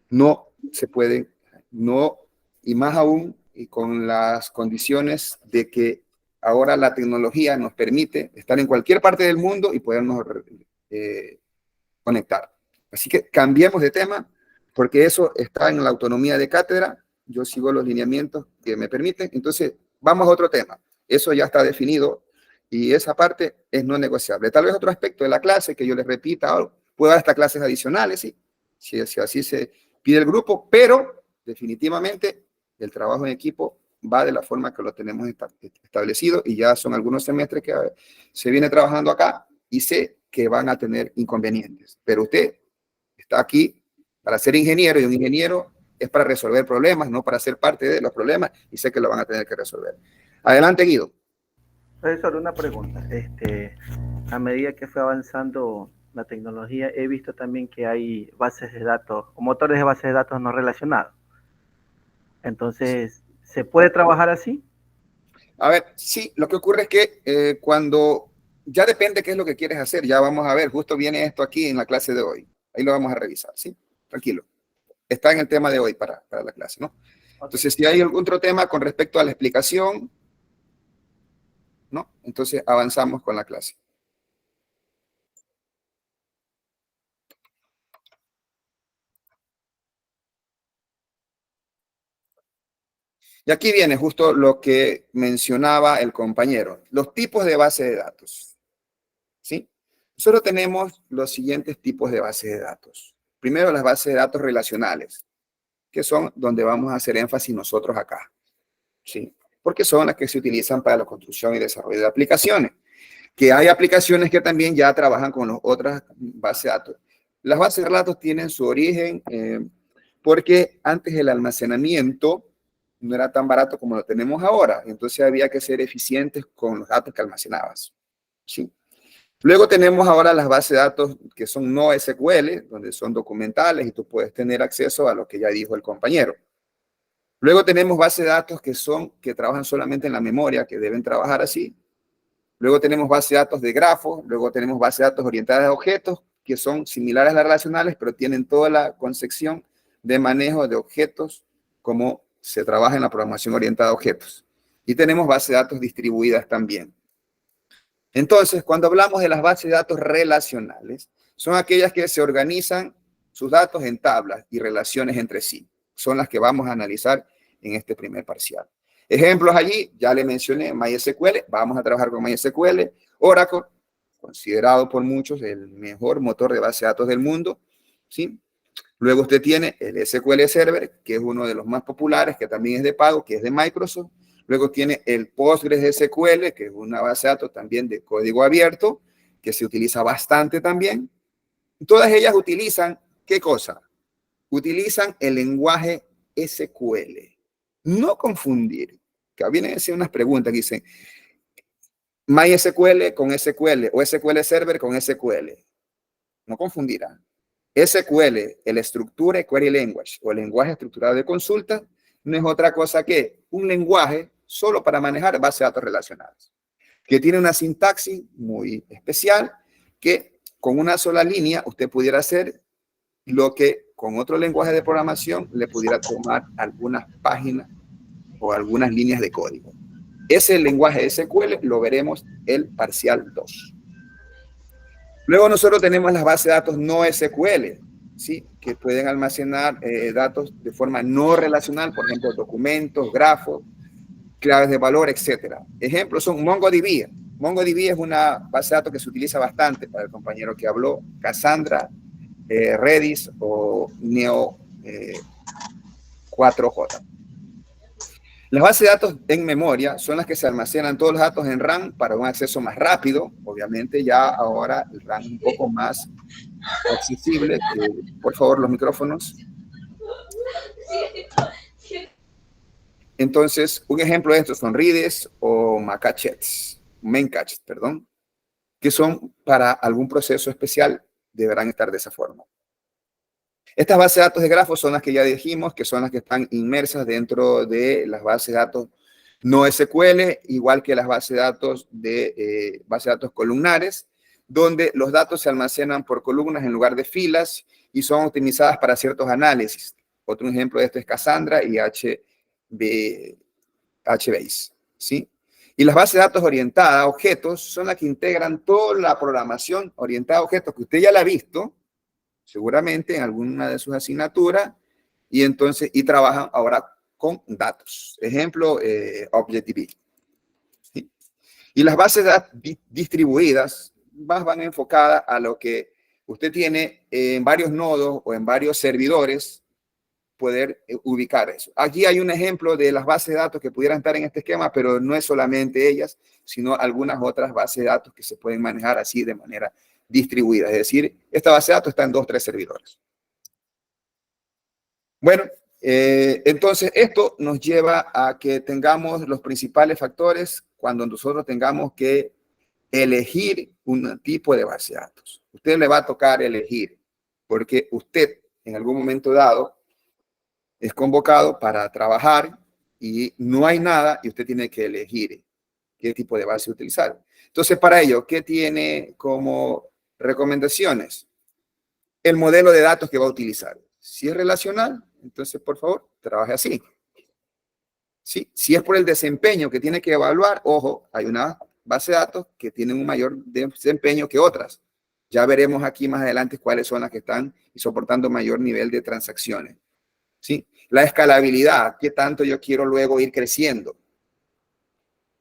No se puede, no, y más aún y con las condiciones de que ahora la tecnología nos permite estar en cualquier parte del mundo y podernos conectar. Así que cambiemos de tema, porque eso está en la autonomía de cátedra. Yo sigo los lineamientos que me permiten. Entonces, vamos a otro tema. Eso ya está definido y esa parte es no negociable. Tal vez otro aspecto de la clase que yo les repita, puedo dar hasta clases adicionales, ¿sí? Si así se pide el grupo, pero definitivamente el trabajo en equipo va de la forma que lo tenemos establecido, y ya son algunos semestres que se viene trabajando acá y sé que van a tener inconvenientes, pero usted está aquí para ser ingeniero, y un ingeniero es para resolver problemas, no para ser parte de los problemas, y sé que lo van a tener que resolver. Adelante, Guido. Profesor, una pregunta. A medida que fue avanzando la tecnología, he visto también que hay bases de datos o motores de bases de datos no relacionados. Entonces, ¿Se puede trabajar así? A ver, sí, lo que ocurre es que cuando ya depende qué es lo que quieres hacer, ya vamos a ver, justo viene esto aquí en la clase de hoy. Ahí lo vamos a revisar, ¿sí? Tranquilo. Está en el tema de hoy para la clase, ¿no? Entonces, si hay algún otro tema con respecto a la explicación, ¿no? Entonces avanzamos con la clase. Y aquí viene justo lo que mencionaba el compañero, los tipos de base de datos, ¿sí? Nosotros tenemos los siguientes tipos de base de datos. Primero, las bases de datos relacionales, que son donde vamos a hacer énfasis nosotros acá, ¿sí? Porque son las que se utilizan para la construcción y desarrollo de aplicaciones. Que hay aplicaciones que también ya trabajan con las otras bases de datos. Las bases de datos tienen su origen porque antes el almacenamiento no era tan barato como lo tenemos ahora. Entonces había que ser eficientes con los datos que almacenabas, ¿sí? Luego tenemos ahora las bases de datos que son no SQL, donde son documentales y tú puedes tener acceso a lo que ya dijo el compañero. Luego tenemos bases de datos que trabajan solamente en la memoria, que deben trabajar así. Luego tenemos bases de datos de grafos, luego tenemos bases de datos orientadas a objetos, que son similares a las relacionales, pero tienen toda la concepción de manejo de objetos, como se trabaja en la programación orientada a objetos. Y tenemos bases de datos distribuidas también. Entonces, cuando hablamos de las bases de datos relacionales, son aquellas que se organizan sus datos en tablas y relaciones entre sí. Son las que vamos a analizar en este primer parcial. Ejemplos allí, ya le mencioné, MySQL, vamos a trabajar con MySQL, Oracle, considerado por muchos el mejor motor de base de datos del mundo, ¿sí? Luego usted tiene el SQL Server, que es uno de los más populares, que también es de pago, que es de Microsoft. Luego tiene el PostgreSQL, que es una base de datos también de código abierto, que se utiliza bastante también. Todas ellas utilizan, ¿qué cosa? Utilizan el lenguaje SQL. No confundir, que vienen a decir unas preguntas que dicen MySQL con SQL o SQL Server con SQL. No confundirán. SQL, el Structured Query Language o el lenguaje estructurado de consulta, no es otra cosa que un lenguaje solo para manejar bases de datos relacionales, que tiene una sintaxis muy especial, que con una sola línea usted pudiera hacer lo que con otro lenguaje de programación le pudiera tomar algunas páginas o algunas líneas de código. Ese lenguaje SQL lo veremos el parcial 2. Luego nosotros tenemos las bases de datos no SQL, ¿sí? Que pueden almacenar datos de forma no relacional, por ejemplo, documentos, grafos, claves de valor, etc. Ejemplos son MongoDB. MongoDB es una base de datos que se utiliza bastante para el compañero que habló, Cassandra, Redis o Neo 4J. Las bases de datos en memoria son las que se almacenan todos los datos en RAM para un acceso más rápido. Obviamente ya ahora el RAM es un poco más accesible. Por favor, los micrófonos. Entonces, un ejemplo de estos son Redis o Memcached, perdón, que son para algún proceso especial, deberán estar de esa forma. Estas bases de datos de grafos son las que ya dijimos, que son las que están inmersas dentro de las bases de datos no SQL, igual que las bases de datos columnares, donde los datos se almacenan por columnas en lugar de filas y son optimizadas para ciertos análisis. Otro ejemplo de esto es Cassandra y HBase, ¿sí? Y las bases de datos orientadas a objetos son las que integran toda la programación orientada a objetos, que usted ya la ha visto, seguramente en alguna de sus asignaturas, y trabajan ahora con datos. Ejemplo, ObjectDB. ¿Sí? Y las bases de datos distribuidas van enfocadas a lo que usted tiene en varios nodos o en varios servidores, poder ubicar eso. Aquí hay un ejemplo de las bases de datos que pudieran estar en este esquema, pero no es solamente ellas, sino algunas otras bases de datos que se pueden manejar así de manera distribuida. Es decir, esta base de datos está en 2 o 3 servidores. Bueno, entonces esto nos lleva a que tengamos los principales factores cuando nosotros tengamos que elegir un tipo de base de datos. Usted le va a tocar elegir, porque usted en algún momento dado es convocado para trabajar y no hay nada y usted tiene que elegir qué tipo de base utilizar. Entonces, para ello, ¿qué tiene como recomendaciones? El modelo de datos que va a utilizar. Si es relacional, entonces, por favor, trabaje así. ¿Sí? Si es por el desempeño que tiene que evaluar, ojo, hay una base de datos que tienen un mayor desempeño que otras. Ya veremos aquí más adelante cuáles son las que están soportando mayor nivel de transacciones. ¿Sí? La escalabilidad, qué tanto yo quiero luego ir creciendo.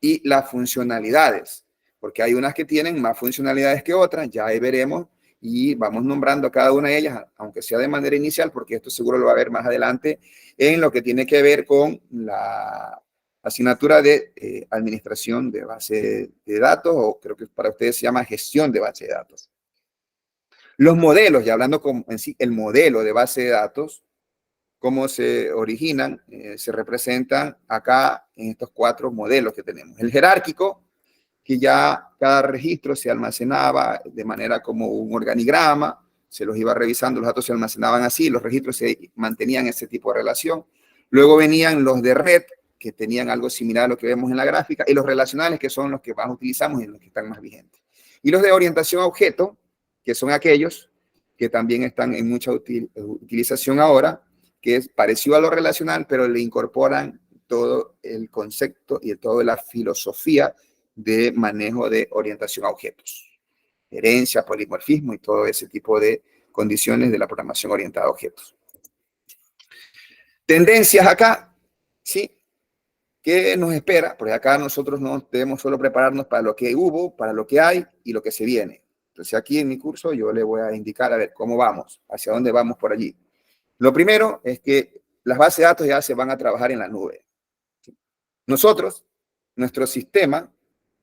Y las funcionalidades, porque hay unas que tienen más funcionalidades que otras, ya ahí veremos y vamos nombrando a cada una de ellas, aunque sea de manera inicial, porque esto seguro lo va a ver más adelante en lo que tiene que ver con la asignatura de administración de base de datos, o creo que para ustedes se llama gestión de base de datos. Los modelos, ya hablando en sí, el modelo de base de datos, cómo se originan, se representan acá en estos 4 modelos que tenemos. El jerárquico, que ya cada registro se almacenaba de manera como un organigrama, se los iba revisando, los datos se almacenaban así, los registros se mantenían ese tipo de relación. Luego venían los de red, que tenían algo similar a lo que vemos en la gráfica, y los relacionales, que son los que más utilizamos y los que están más vigentes. Y los de orientación a objeto, que son aquellos que también están en mucha utilización ahora, que es parecido a lo relacional, pero le incorporan todo el concepto y toda la filosofía de manejo de orientación a objetos. Herencia, polimorfismo y todo ese tipo de condiciones de la programación orientada a objetos. Tendencias acá, ¿sí? ¿Qué nos espera? Porque acá nosotros no debemos solo prepararnos para lo que hubo, para lo que hay y lo que se viene. Entonces aquí en mi curso yo le voy a indicar a ver cómo vamos, hacia dónde vamos por allí. Lo primero es que las bases de datos ya se van a trabajar en la nube. Nosotros, nuestro sistema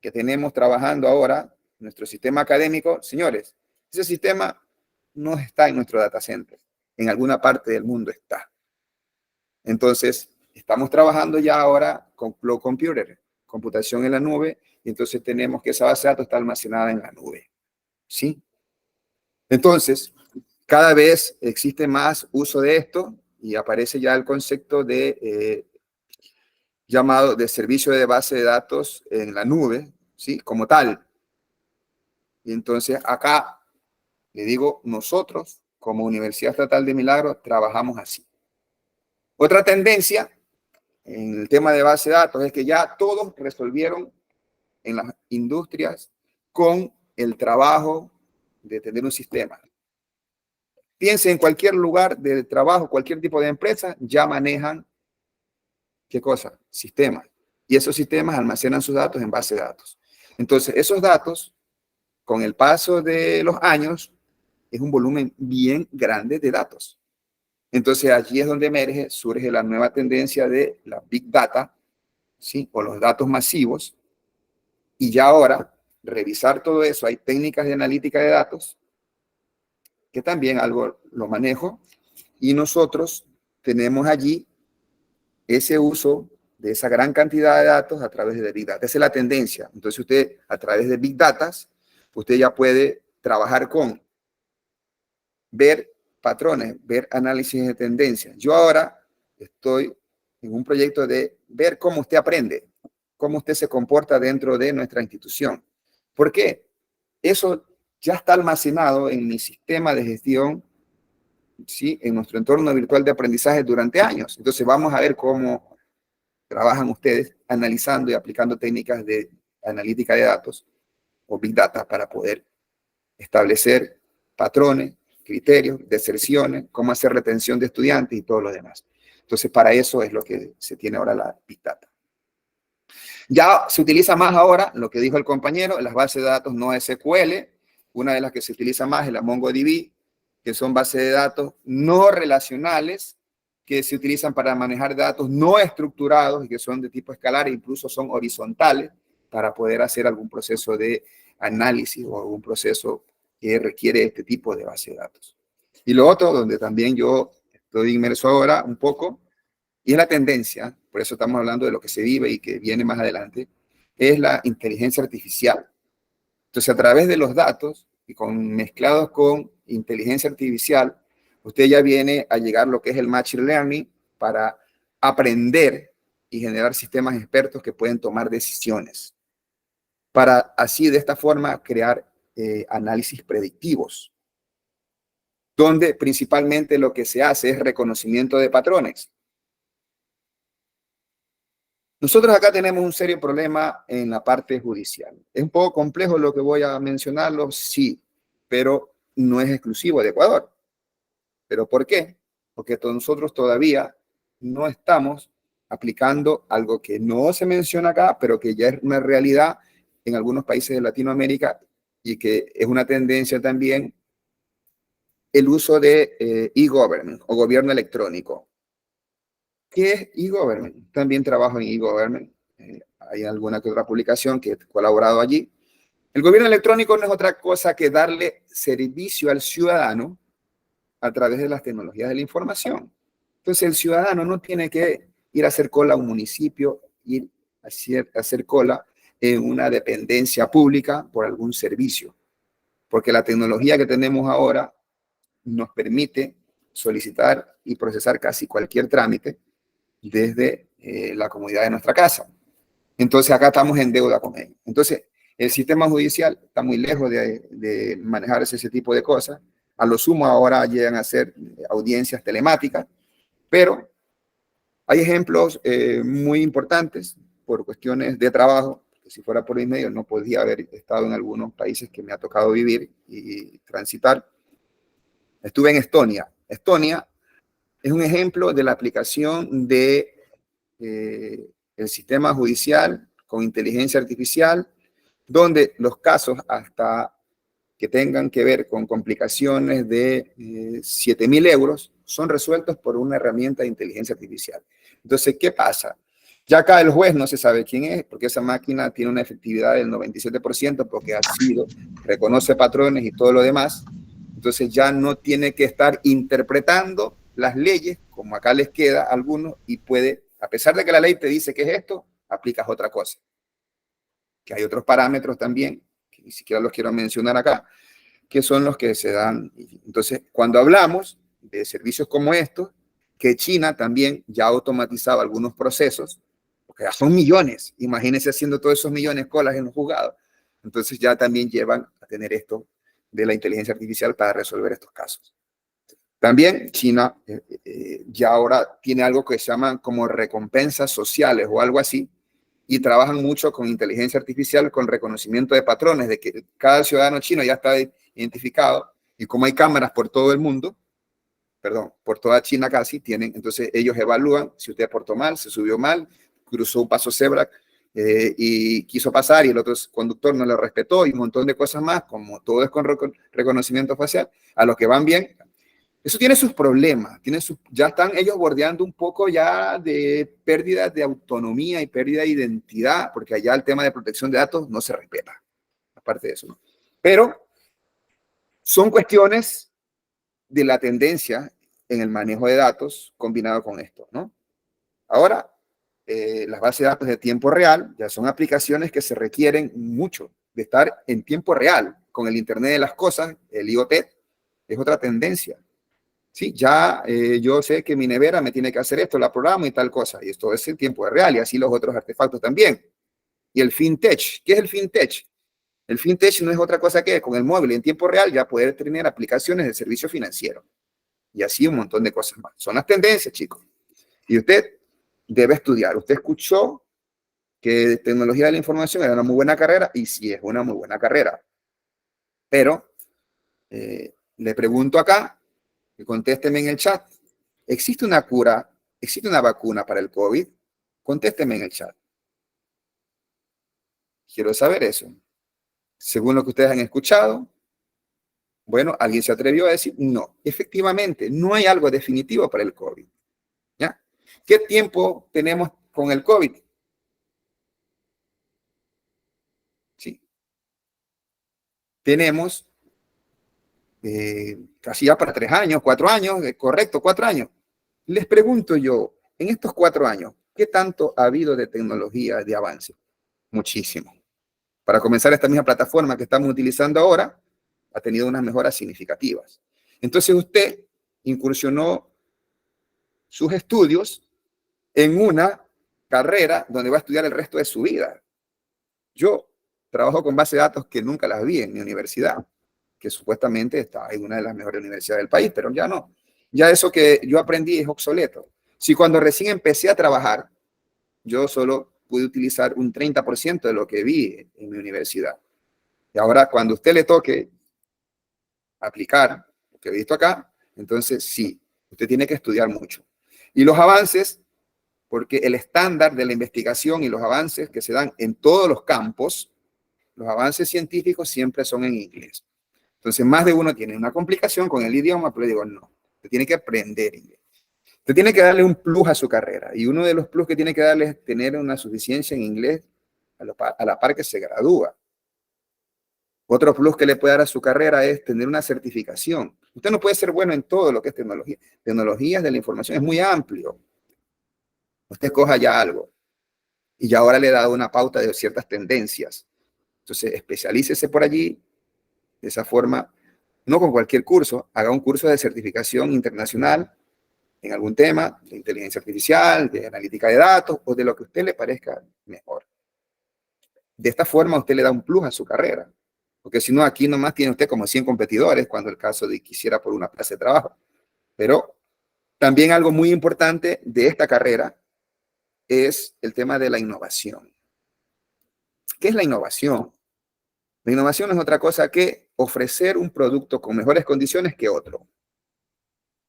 que tenemos trabajando ahora, nuestro sistema académico, señores, ese sistema no está en nuestro data center. En alguna parte del mundo está. Entonces, estamos trabajando ya ahora con Cloud Computer, computación en la nube, y entonces tenemos que esa base de datos está almacenada en la nube. ¿Sí? Entonces, cada vez existe más uso de esto y aparece ya el concepto de llamado de servicio de base de datos en la nube, ¿sí? Como tal. Y entonces acá le digo, nosotros como Universidad Estatal de Milagros trabajamos así. Otra tendencia en el tema de base de datos es que ya todos resolvieron en las industrias con el trabajo de tener un sistema. Piense en cualquier lugar de trabajo, cualquier tipo de empresa, ya manejan, ¿qué cosa? Sistemas. Y esos sistemas almacenan sus datos en base de datos. Entonces, esos datos, con el paso de los años, es un volumen bien grande de datos. Entonces, allí es donde emerge, surge la nueva tendencia de la Big Data, ¿sí? O los datos masivos. Y ya ahora, revisar todo eso, hay técnicas de analítica de datos, que también algo lo manejo, y nosotros tenemos allí ese uso de esa gran cantidad de datos a través de Big Data. Esa es la tendencia. Entonces usted, a través de Big Data, usted ya puede trabajar con ver patrones, ver análisis de tendencias. Yo ahora estoy en un proyecto de ver cómo usted aprende, cómo usted se comporta dentro de nuestra institución. ¿Por qué? Eso ya está almacenado en mi sistema de gestión, ¿sí? En nuestro entorno virtual de aprendizaje durante años. Entonces vamos a ver cómo trabajan ustedes analizando y aplicando técnicas de analítica de datos o Big Data para poder establecer patrones, criterios, deserciones, cómo hacer retención de estudiantes y todo lo demás. Entonces, para eso es lo que se tiene ahora la Big Data. Ya se utiliza más ahora, lo que dijo el compañero, las bases de datos no SQL. Una de las que se utiliza más es la MongoDB, que son bases de datos no relacionales, que se utilizan para manejar datos no estructurados y que son de tipo escalar e incluso son horizontales para poder hacer algún proceso de análisis o algún proceso que requiere este tipo de base de datos. Y lo otro, donde también yo estoy inmerso ahora un poco, y es la tendencia, por eso estamos hablando de lo que se vive y que viene más adelante, es la inteligencia artificial. Entonces, a través de los datos y mezclados con inteligencia artificial, usted ya viene a llegar a lo que es el Machine Learning para aprender y generar sistemas expertos que pueden tomar decisiones para así de esta forma crear análisis predictivos, donde principalmente lo que se hace es reconocimiento de patrones. Nosotros acá tenemos un serio problema en la parte judicial. Es un poco complejo lo que voy a mencionarlo, sí, pero no es exclusivo de Ecuador. ¿Pero por qué? Porque nosotros todavía no estamos aplicando algo que no se menciona acá, pero que ya es una realidad en algunos países de Latinoamérica y que es una tendencia también, el uso de e-government o gobierno electrónico. ¿Qué es e-government? También trabajo en e-government. Hay alguna que otra publicación que he colaborado allí. El gobierno electrónico no es otra cosa que darle servicio al ciudadano a través de las tecnologías de la información. Entonces, el ciudadano no tiene que ir a hacer cola a un municipio, ir a hacer cola en una dependencia pública por algún servicio, porque la tecnología que tenemos ahora nos permite solicitar y procesar casi cualquier trámite desde la comodidad de nuestra casa. Entonces, acá estamos en deuda con ellos. Entonces, el sistema judicial está muy lejos de manejarse ese tipo de cosas. A lo sumo ahora llegan a hacer audiencias telemáticas, pero hay ejemplos muy importantes por cuestiones de trabajo, que si fuera por mi medio no podría haber estado en algunos países que me ha tocado vivir y transitar. Estuve en Estonia. Estonia es un ejemplo de la aplicación de el sistema judicial con inteligencia artificial, donde los casos hasta que tengan que ver con complicaciones de 7.000 euros son resueltos por una herramienta de inteligencia artificial. Entonces, ¿qué pasa? Ya acá el juez no se sabe quién es, porque esa máquina tiene una efectividad del 97%, porque reconoce patrones y todo lo demás. Entonces ya no tiene que estar interpretando las leyes, como acá les queda a algunos, y puede, a pesar de que la ley te dice que es esto, aplicas otra cosa. Que hay otros parámetros también, que ni siquiera los quiero mencionar acá, que son los que se dan. Entonces, cuando hablamos de servicios como estos, que China también ya ha automatizado algunos procesos, porque ya son millones, imagínense haciendo todos esos millones colas en los juzgados, entonces ya también llevan a tener esto de la inteligencia artificial para resolver estos casos. También China ya ahora tiene algo que se llaman como recompensas sociales o algo así, y trabajan mucho con inteligencia artificial, con reconocimiento de patrones, de que cada ciudadano chino ya está identificado, y como hay cámaras por todo el mundo, perdón, por toda China casi, entonces ellos evalúan si usted portó mal, se subió mal, cruzó un paso cebra y quiso pasar y el otro conductor no lo respetó y un montón de cosas más, como todo es con reconocimiento facial, a los que van bien. Eso tiene sus problemas, ya están ellos bordeando un poco ya de pérdida de autonomía y pérdida de identidad, porque allá el tema de protección de datos no se respeta, aparte de eso, ¿no? Pero son cuestiones de la tendencia en el manejo de datos combinado con esto, ¿no? Ahora, las bases de datos de tiempo real ya son aplicaciones que se requieren mucho de estar en tiempo real con el Internet de las cosas, el IoT, es otra tendencia. Sí, ya yo sé que mi nevera me tiene que hacer esto, la programo y tal cosa, y esto es en tiempo real, y así los otros artefactos también. Y el fintech, ¿qué es el fintech? El fintech no es otra cosa que con el móvil en tiempo real ya poder tener aplicaciones de servicio financiero. Y así un montón de cosas más. Son las tendencias, chicos. Y usted debe estudiar. Usted escuchó que tecnología de la información era una muy buena carrera, y sí es una muy buena carrera. Pero le pregunto acá, que contésteme en el chat. ¿Existe una cura? ¿Existe una vacuna para el COVID? Contésteme en el chat. Quiero saber eso. Según lo que ustedes han escuchado, bueno, alguien se atrevió a decir, no, efectivamente, no hay algo definitivo para el COVID. ¿Ya? ¿Qué tiempo tenemos con el COVID? Sí. Tenemos casi ya para 3 años, 4 años, correcto, 4 años. Les pregunto yo, en estos 4 años, ¿qué tanto ha habido de tecnología de avance? Muchísimo. Para comenzar, esta misma plataforma que estamos utilizando ahora ha tenido unas mejoras significativas. Entonces usted incursionó sus estudios en una carrera donde va a estudiar el resto de su vida. Yo trabajo con bases de datos que nunca las vi en mi universidad, que supuestamente está en una de las mejores universidades del país, pero ya no. Ya eso que yo aprendí es obsoleto. Si cuando recién empecé a trabajar, yo solo pude utilizar un 30% de lo que vi en mi universidad. Y ahora, cuando a usted le toque aplicar lo que he visto acá, entonces sí, usted tiene que estudiar mucho. Y los avances, porque el estándar de la investigación y los avances que se dan en todos los campos, los avances científicos siempre son en inglés. Entonces, más de uno tiene una complicación con el idioma, pero le digo, no, usted tiene que aprender inglés. Usted tiene que darle un plus a su carrera. Y uno de los plus que tiene que darle es tener una suficiencia en inglés a la par que se gradúa. Otro plus que le puede dar a su carrera es tener una certificación. Usted no puede ser bueno en todo lo que es tecnología. Tecnologías de la información es muy amplio. Usted escoja ya algo. Y ya ahora le he dado una pauta de ciertas tendencias. Entonces, especialícese por allí. De esa forma, no con cualquier curso, haga un curso de certificación internacional en algún tema de inteligencia artificial, de analítica de datos o de lo que a usted le parezca mejor. De esta forma, usted le da un plus a su carrera. Porque si no, aquí nomás tiene usted como 100 competidores cuando el caso de quisiera por una plaza de trabajo. Pero también algo muy importante de esta carrera es el tema de la innovación. ¿Qué es la innovación? La innovación no es otra cosa que ofrecer un producto con mejores condiciones que otro.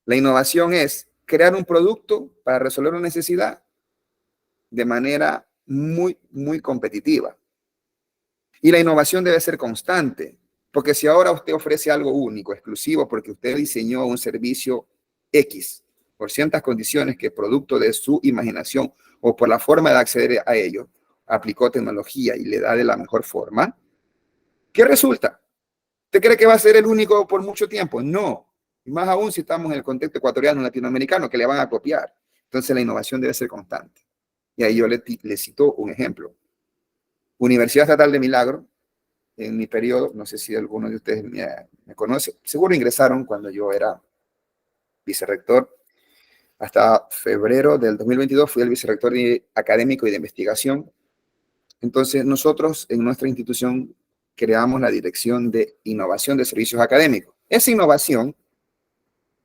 La innovación es crear un producto para resolver una necesidad de manera muy, muy competitiva. Y la innovación debe ser constante, porque si ahora usted ofrece algo único, exclusivo, porque usted diseñó un servicio X por ciertas condiciones que producto de su imaginación o por la forma de acceder a ello, aplicó tecnología y le da de la mejor forma, ¿qué resulta? ¿Usted cree que va a ser el único por mucho tiempo? No. Y más aún si estamos en el contexto ecuatoriano, latinoamericano, que le van a copiar. Entonces la innovación debe ser constante. Y ahí yo le cito un ejemplo. Universidad Estatal de Milagro, en mi periodo, no sé si alguno de ustedes me conoce, seguro ingresaron cuando yo era vicerrector. Hasta febrero del 2022 fui el vicerrector académico y de investigación. Entonces nosotros en nuestra institución creamos la Dirección de Innovación de Servicios Académicos. Esa innovación,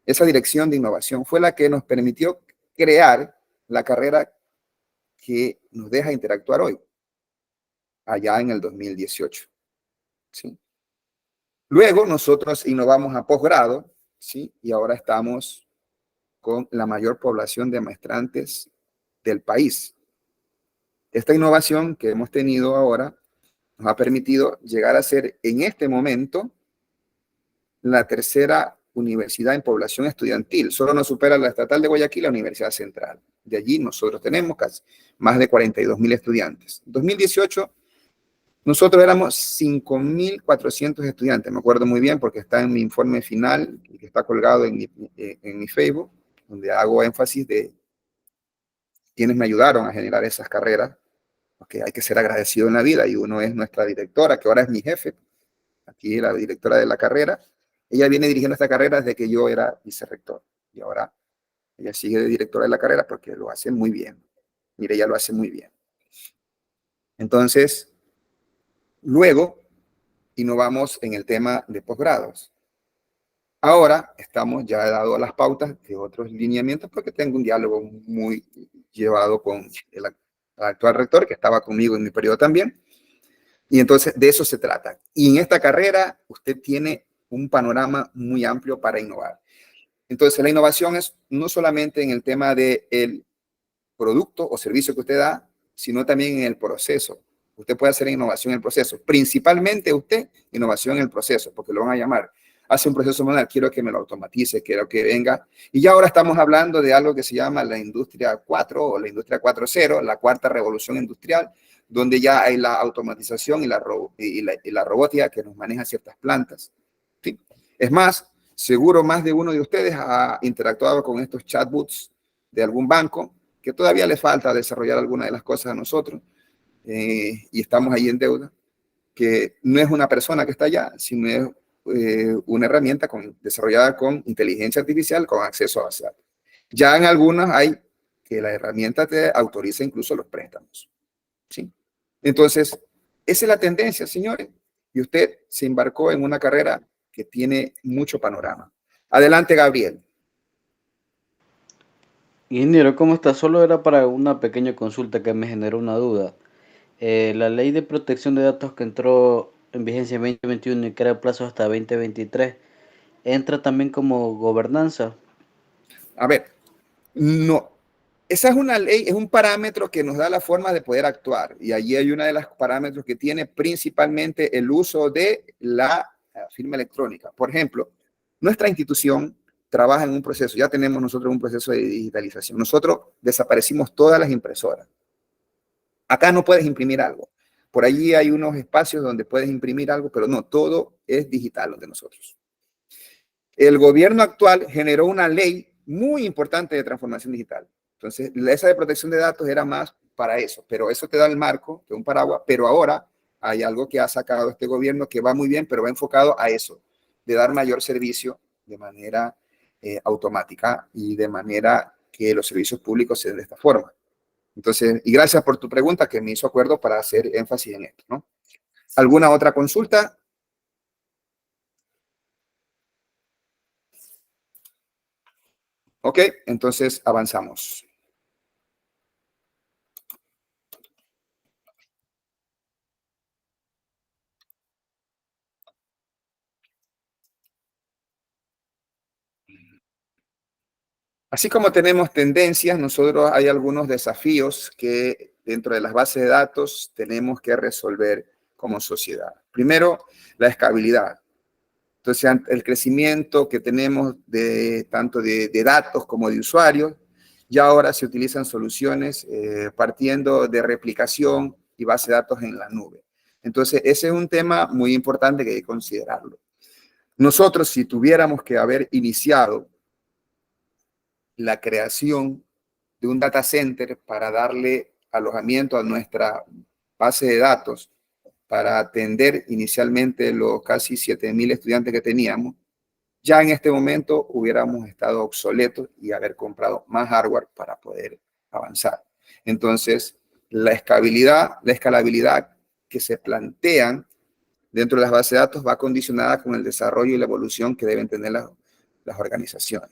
esa dirección de innovación fue la que nos permitió crear la carrera que nos deja interactuar hoy, allá en el 2018. ¿Sí? Luego nosotros innovamos a posgrado, ¿sí? Y ahora estamos con la mayor población de maestrantes del país. Esta innovación que hemos tenido ahora nos ha permitido llegar a ser en este momento la tercera universidad en población estudiantil. Solo nos supera la Estatal de Guayaquil y la Universidad Central. De allí nosotros tenemos casi más de 42.000 estudiantes. En 2018 nosotros éramos 5.400 estudiantes. Me acuerdo muy bien porque está en mi informe final y que está colgado en mi Facebook, donde hago énfasis de quienes me ayudaron a generar esas carreras, porque hay que ser agradecido en la vida, y uno es nuestra directora, que ahora es mi jefe, aquí la directora de la carrera. Ella viene dirigiendo esta carrera desde que yo era vicerrector, y ahora ella sigue de directora de la carrera porque lo hace muy bien. Mire, ella lo hace muy bien. Entonces, luego innovamos en el tema de posgrados. Ahora estamos ya dado las pautas de otros lineamientos porque tengo un diálogo muy llevado con el actual rector, que estaba conmigo en mi periodo también. Y entonces de eso se trata. Y en esta carrera usted tiene un panorama muy amplio para innovar. Entonces la innovación es no solamente en el tema del producto o servicio que usted da, sino también en el proceso. Usted puede hacer innovación en el proceso. Principalmente usted, innovación en el proceso, porque lo van a llamar. Hace un proceso manual, quiero que me lo automatice, quiero que venga. Y ya ahora estamos hablando de algo que se llama la industria 4 o la industria 4.0, la cuarta revolución industrial, donde ya hay la automatización y la robótica que nos maneja ciertas plantas. ¿Sí? Es más, seguro más de uno de ustedes ha interactuado con estos chatbots de algún banco, que todavía le falta desarrollar alguna de las cosas a nosotros, y estamos ahí en deuda, que no es una persona que está allá, sino es una herramienta desarrollada con inteligencia artificial con acceso a base de datos. Ya en algunas hay que la herramienta te autoriza incluso los préstamos. ¿Sí? Entonces, esa es la tendencia, señores. Y usted se embarcó en una carrera que tiene mucho panorama. Adelante, Gabriel. Ingeniero, ¿cómo está? Solo era para una pequeña consulta que me generó una duda. La ley de protección de datos que entró en vigencia en 2021 y crea plazo hasta 2023, ¿entra también como gobernanza? A ver, no. Esa es una ley, es un parámetro que nos da la forma de poder actuar. Y allí hay una de las parámetros que tiene principalmente el uso de la firma electrónica. Por ejemplo, nuestra institución trabaja en un proceso, ya tenemos nosotros un proceso de digitalización. Nosotros desaparecimos todas las impresoras. Acá no puedes imprimir algo. Por allí hay unos espacios donde puedes imprimir algo, pero no, todo es digital lo de nosotros. El gobierno actual generó una ley muy importante de transformación digital. Entonces, esa de protección de datos era más para eso, pero eso te da el marco, de un paraguas, pero ahora hay algo que ha sacado este gobierno que va muy bien, pero va enfocado a eso, de dar mayor servicio de manera automática y de manera que los servicios públicos se den de esta forma. Entonces, y gracias por tu pregunta que me hizo acuerdo para hacer énfasis en esto, ¿no? ¿Alguna otra consulta? Ok, entonces avanzamos. Así como tenemos tendencias, nosotros hay algunos desafíos que dentro de las bases de datos tenemos que resolver como sociedad. Primero, la escalabilidad. Entonces, el crecimiento que tenemos de tanto de datos como de usuarios, ya ahora se utilizan soluciones partiendo de replicación y base de datos en la nube. Entonces, ese es un tema muy importante que hay que considerarlo. Nosotros, si tuviéramos que haber iniciado la creación de un data center para darle alojamiento a nuestra base de datos, para atender inicialmente los casi 7.000 estudiantes que teníamos, ya en este momento hubiéramos estado obsoletos y haber comprado más hardware para poder avanzar. Entonces, la escalabilidad que se plantean dentro de las bases de datos va condicionada con el desarrollo y la evolución que deben tener las organizaciones.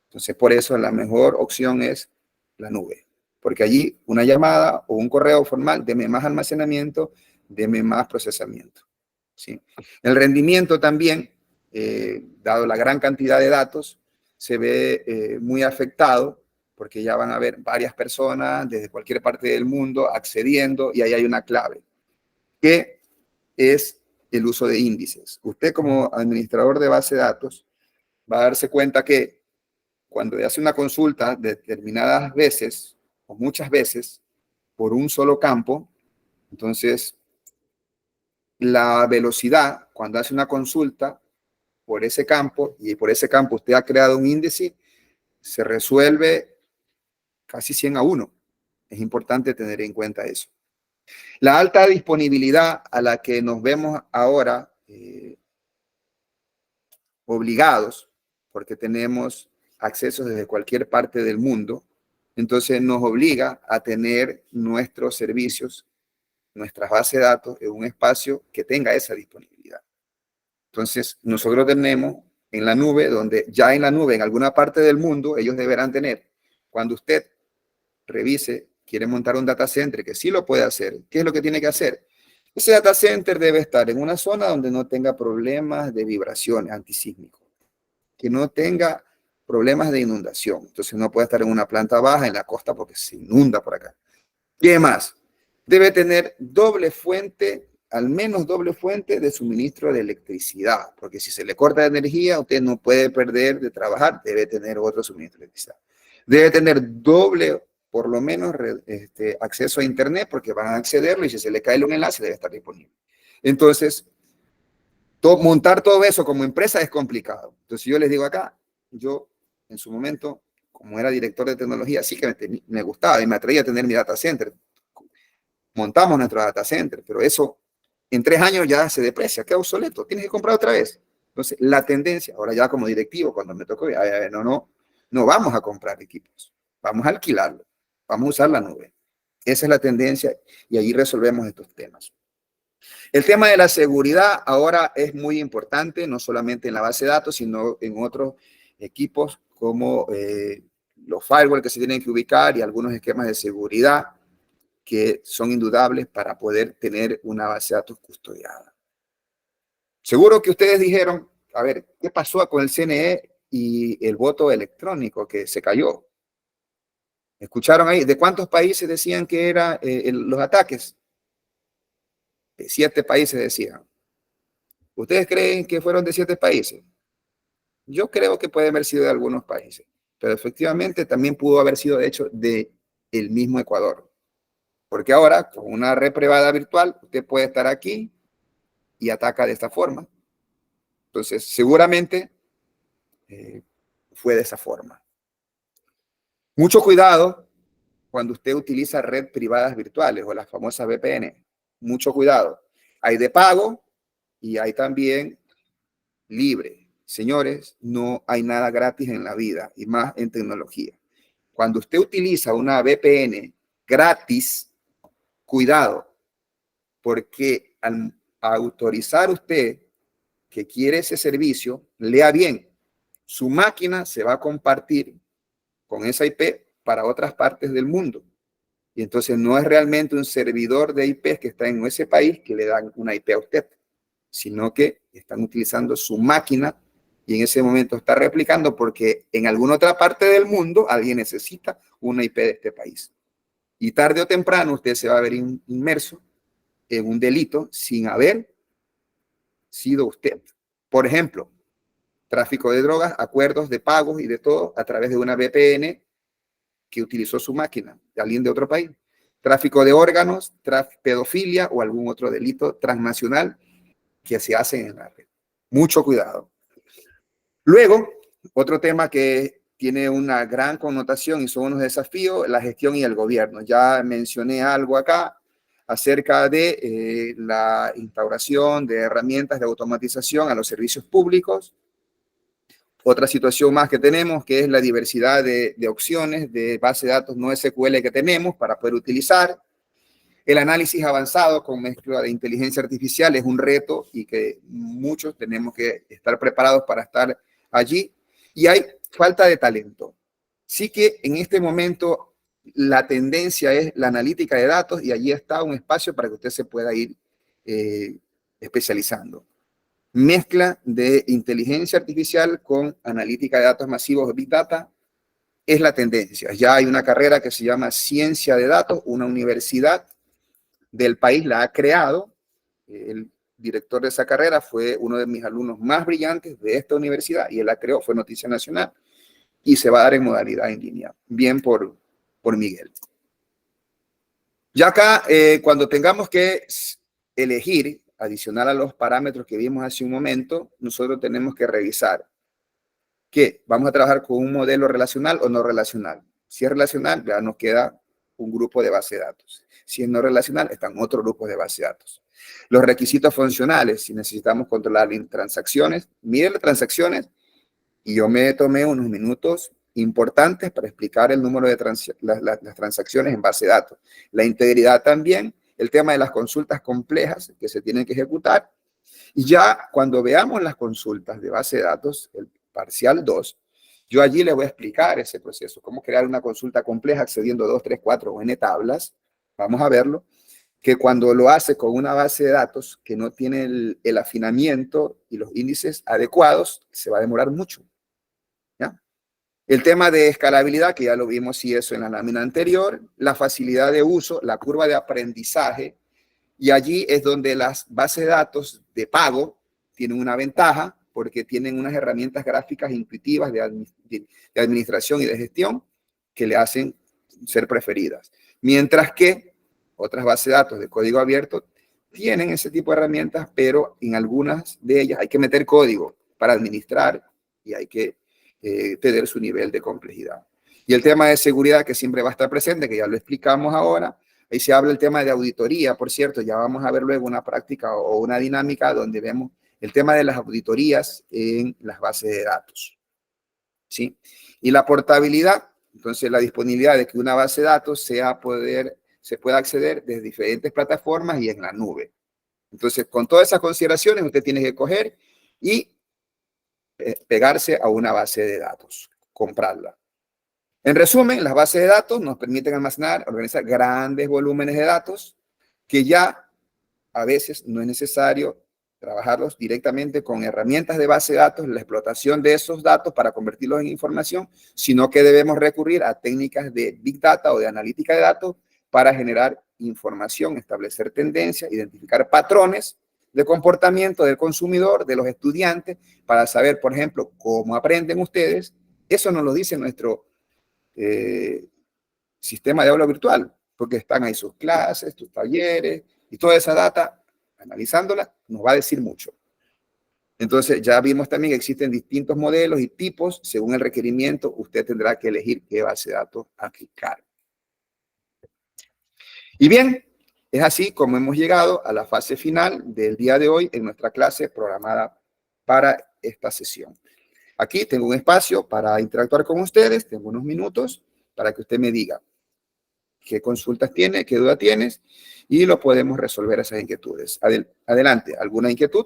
Entonces, por eso la mejor opción es la nube, porque allí una llamada o un correo formal, deme más almacenamiento, deme más procesamiento. ¿Sí? El rendimiento también, dado la gran cantidad de datos, se ve muy afectado, porque ya van a haber varias personas desde cualquier parte del mundo accediendo, y ahí hay una clave, que es el uso de índices. Usted como administrador de base de datos va a darse cuenta que cuando hace una consulta determinadas veces o muchas veces por un solo campo, entonces la velocidad cuando hace una consulta por ese campo y por ese campo usted ha creado un índice, se resuelve casi 100-1. Es importante tener en cuenta eso. La alta disponibilidad a la que nos vemos ahora obligados, porque tenemos acceso desde cualquier parte del mundo, entonces nos obliga a tener nuestros servicios, nuestras bases de datos en un espacio que tenga esa disponibilidad. Entonces, nosotros tenemos en la nube, donde ya en la nube, en alguna parte del mundo, ellos deberán tener, cuando usted revise, quiere montar un data center, que sí lo puede hacer, ¿qué es lo que tiene que hacer? Ese data center debe estar en una zona donde no tenga problemas de vibraciones antisísmicos, que no tenga problemas de inundación. Entonces no puede estar en una planta baja en la costa porque se inunda por acá. ¿Qué más? Debe tener doble fuente, al menos doble fuente de suministro de electricidad, porque si se le corta la energía, usted no puede perder de trabajar, debe tener otro suministro de electricidad. Debe tener doble, por lo menos, acceso a internet, porque van a accederlo y si se le cae un enlace debe estar disponible. Entonces, montar todo eso como empresa es complicado. Entonces yo les digo acá, yo en su momento, como era director de tecnología, sí que me gustaba y me atraía a tener mi data center. Montamos nuestro data center, pero eso en 3 años ya se deprecia, queda obsoleto, tienes que comprar otra vez. Entonces la tendencia, ahora ya como directivo, cuando me tocó, no vamos a comprar equipos, vamos a alquilarlo. Vamos a usar la nube. Esa es la tendencia y allí resolvemos estos temas. El tema de la seguridad ahora es muy importante, no solamente en la base de datos, sino en otros equipos como los firewall que se tienen que ubicar y algunos esquemas de seguridad que son indudables para poder tener una base de datos custodiada. Seguro que ustedes dijeron, a ver, ¿qué pasó con el CNE y el voto electrónico que se cayó? ¿Escucharon ahí? ¿De cuántos países decían que eran los ataques? De 7 países decían. ¿Ustedes creen que fueron de 7 países? Yo creo que puede haber sido de algunos países, pero efectivamente también pudo haber sido, de hecho, de el mismo Ecuador. Porque ahora, con una red privada virtual, usted puede estar aquí y ataca de esta forma. Entonces, seguramente fue de esa forma. Mucho cuidado cuando usted utiliza redes privadas virtuales o las famosas VPN. Mucho cuidado. Hay de pago y hay también libre. Señores, no hay nada gratis en la vida y más en tecnología. Cuando usted utiliza una VPN gratis, cuidado, porque al autorizar usted que quiere ese servicio, lea bien, su máquina se va a compartir con esa IP para otras partes del mundo. Y entonces no es realmente un servidor de IP que está en ese país que le dan una IP a usted, sino que están utilizando su máquina y en ese momento está replicando porque en alguna otra parte del mundo alguien necesita una IP de este país. Y tarde o temprano usted se va a ver inmerso en un delito sin haber sido usted. Por ejemplo, tráfico de drogas, acuerdos de pagos y de todo a través de una VPN que utilizó su máquina de alguien de otro país. Tráfico de órganos, pedofilia o algún otro delito transnacional que se hace en la red. Mucho cuidado. Luego, otro tema que tiene una gran connotación y son unos desafíos, la gestión y el gobierno. Ya mencioné algo acá acerca de la instauración de herramientas de automatización a los servicios públicos. Otra situación más que tenemos, que es la diversidad de opciones de base de datos no SQL que tenemos para poder utilizar. El análisis avanzado con mezcla de inteligencia artificial es un reto y que muchos tenemos que estar preparados para estar allí. Y hay falta de talento. Sí que en este momento la tendencia es la analítica de datos y allí está un espacio para que usted se pueda ir especializando. Mezcla de inteligencia artificial con analítica de datos masivos, Big Data, es la tendencia. Ya hay una carrera que se llama Ciencia de Datos, una universidad del país la ha creado. El director de esa carrera fue uno de mis alumnos más brillantes de esta universidad y él la creó, fue noticia nacional y se va a dar en modalidad en línea. Bien por Miguel. Ya acá, cuando tengamos que elegir, adicional a los parámetros que vimos hace un momento, nosotros tenemos que revisar que vamos a trabajar con un modelo relacional o no relacional. Si es relacional, ya nos queda un grupo de base de datos. Si es no relacional, están otros grupos de base de datos. Los requisitos funcionales, si necesitamos controlar transacciones, miren las transacciones, y yo me tomé unos minutos importantes para explicar el número de las transacciones en base de datos. La integridad también, el tema de las consultas complejas que se tienen que ejecutar. Y ya cuando veamos las consultas de base de datos, el parcial 2, yo allí les voy a explicar ese proceso, cómo crear una consulta compleja accediendo a 2, 3, 4 o n tablas. Vamos a verlo, que cuando lo hace con una base de datos que no tiene el afinamiento y los índices adecuados, se va a demorar mucho. ¿Ya? El tema de escalabilidad, que ya lo vimos y eso en la lámina anterior, la facilidad de uso, la curva de aprendizaje, y allí es donde las bases de datos de pago tienen una ventaja porque tienen unas herramientas gráficas intuitivas de administración y de gestión que le hacen ser preferidas. Mientras que otras bases de datos de código abierto tienen ese tipo de herramientas, pero en algunas de ellas hay que meter código para administrar y hay que tener su nivel de complejidad. Y el tema de seguridad que siempre va a estar presente, que ya lo explicamos ahora, ahí se habla el tema de auditoría, por cierto, ya vamos a ver luego una práctica o una dinámica donde vemos el tema de las auditorías en las bases de datos. ¿Sí? Y la portabilidad, Entonces, la disponibilidad de que una base de datos se pueda acceder desde diferentes plataformas y en la nube. Entonces, con todas esas consideraciones, usted tiene que coger y pegarse a una base de datos, comprarla. En resumen, las bases de datos nos permiten almacenar, organizar grandes volúmenes de datos que ya a veces no es necesario trabajarlos directamente con herramientas de base de datos, la explotación de esos datos para convertirlos en información, sino que debemos recurrir a técnicas de Big Data o de analítica de datos para generar información, establecer tendencias, identificar patrones de comportamiento del consumidor, de los estudiantes, para saber, por ejemplo, cómo aprenden ustedes. Eso nos lo dice nuestro sistema de aula virtual, porque están ahí sus clases, tus talleres, y toda esa data, analizándola, nos va a decir mucho. Entonces, ya vimos también que existen distintos modelos y tipos. Según el requerimiento, usted tendrá que elegir qué base de datos aplicar. Y bien, es así como hemos llegado a la fase final del día de hoy en nuestra clase programada para esta sesión. Aquí tengo un espacio para interactuar con ustedes, tengo unos minutos para que usted me diga qué consultas tiene, qué duda tienes, y lo podemos resolver esas inquietudes. Adelante, ¿alguna inquietud?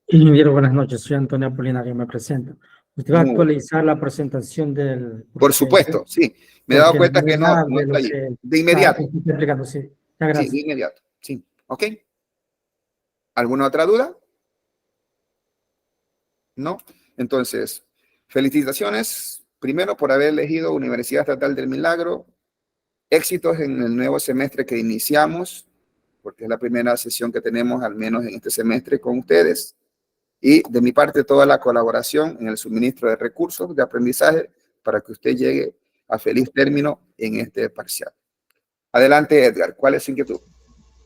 Ingeniero, buenas noches. Soy Antonio Apolinario, me presento. ¿Usted va a actualizar la presentación del...? Por supuesto, sí. Me he dado cuenta que no está allí. De inmediato. Sí, gracias. Sí, de inmediato. Sí, ¿ok? ¿Alguna otra duda? ¿No? Entonces, felicitaciones, primero por haber elegido Universidad Estatal del Milagro. Éxitos en el nuevo semestre que iniciamos, porque es la primera sesión que tenemos, al menos en este semestre, con ustedes. Y de mi parte, toda la colaboración en el suministro de recursos de aprendizaje para que usted llegue a feliz término en este parcial. Adelante, Edgar. ¿Cuál es su inquietud?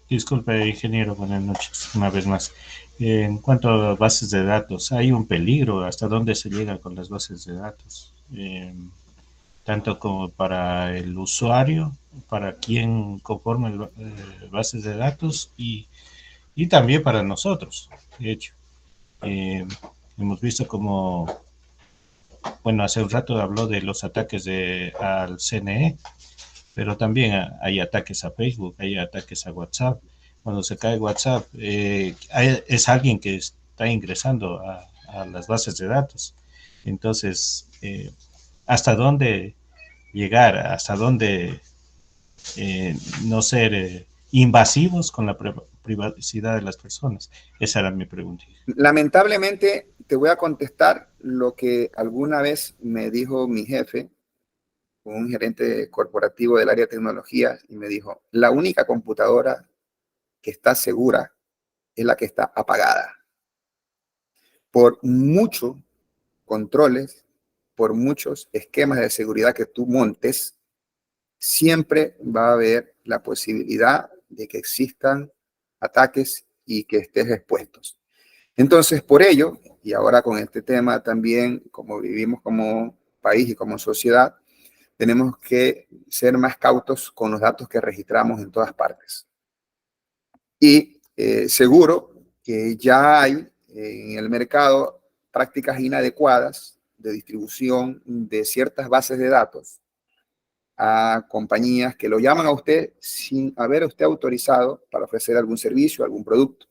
Disculpe, ingeniero, buenas noches, una vez más. En cuanto a bases de datos, ¿hay un peligro? ¿Hasta dónde se llega con las bases de datos? Tanto como para el usuario, para quien conforma bases de datos y también para nosotros. De hecho, hemos visto como, bueno, hace un rato habló de los ataques al CNE, pero también hay ataques a Facebook, hay ataques a WhatsApp. Cuando se cae WhatsApp, es alguien que está ingresando a las bases de datos. Entonces, ¿hasta dónde llegar? ¿Hasta dónde no ser invasivos con la privacidad de las personas? Esa era mi pregunta. Lamentablemente, te voy a contestar lo que alguna vez me dijo mi jefe, un gerente corporativo del área de tecnología, y me dijo, la única computadora que está segura es la que está apagada. Por muchos controles, por muchos esquemas de seguridad que tú montes, siempre va a haber la posibilidad de que existan ataques y que estés expuestos. Entonces, por ello, y ahora con este tema también, como vivimos como país y como sociedad, tenemos que ser más cautos con los datos que registramos en todas partes. Y seguro que ya hay en el mercado prácticas inadecuadas de distribución de ciertas bases de datos a compañías que lo llaman a usted sin haber usted autorizado para ofrecer algún servicio, algún producto.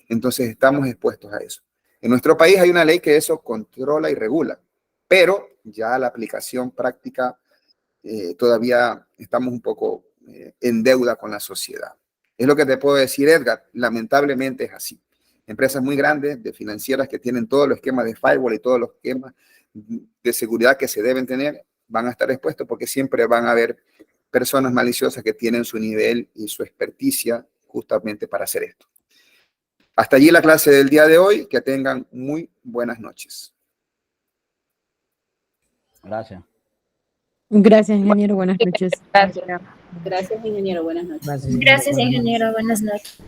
Entonces estamos expuestos a eso. En nuestro país hay una ley que eso controla y regula, pero ya la aplicación práctica todavía estamos un poco en deuda con la sociedad. Es lo que te puedo decir, Edgar. Lamentablemente es así. Empresas muy grandes, de financieras que tienen todos los esquemas de firewall y todos los esquemas de seguridad que se deben tener, van a estar expuestos porque siempre van a haber personas maliciosas que tienen su nivel y su experticia justamente para hacer esto. Hasta allí la clase del día de hoy. Que tengan muy buenas noches. Gracias. Gracias, ingeniero. Buenas noches. Gracias, ingeniero. Buenas noches. Gracias, Gracias, ingeniero. Buenas noches.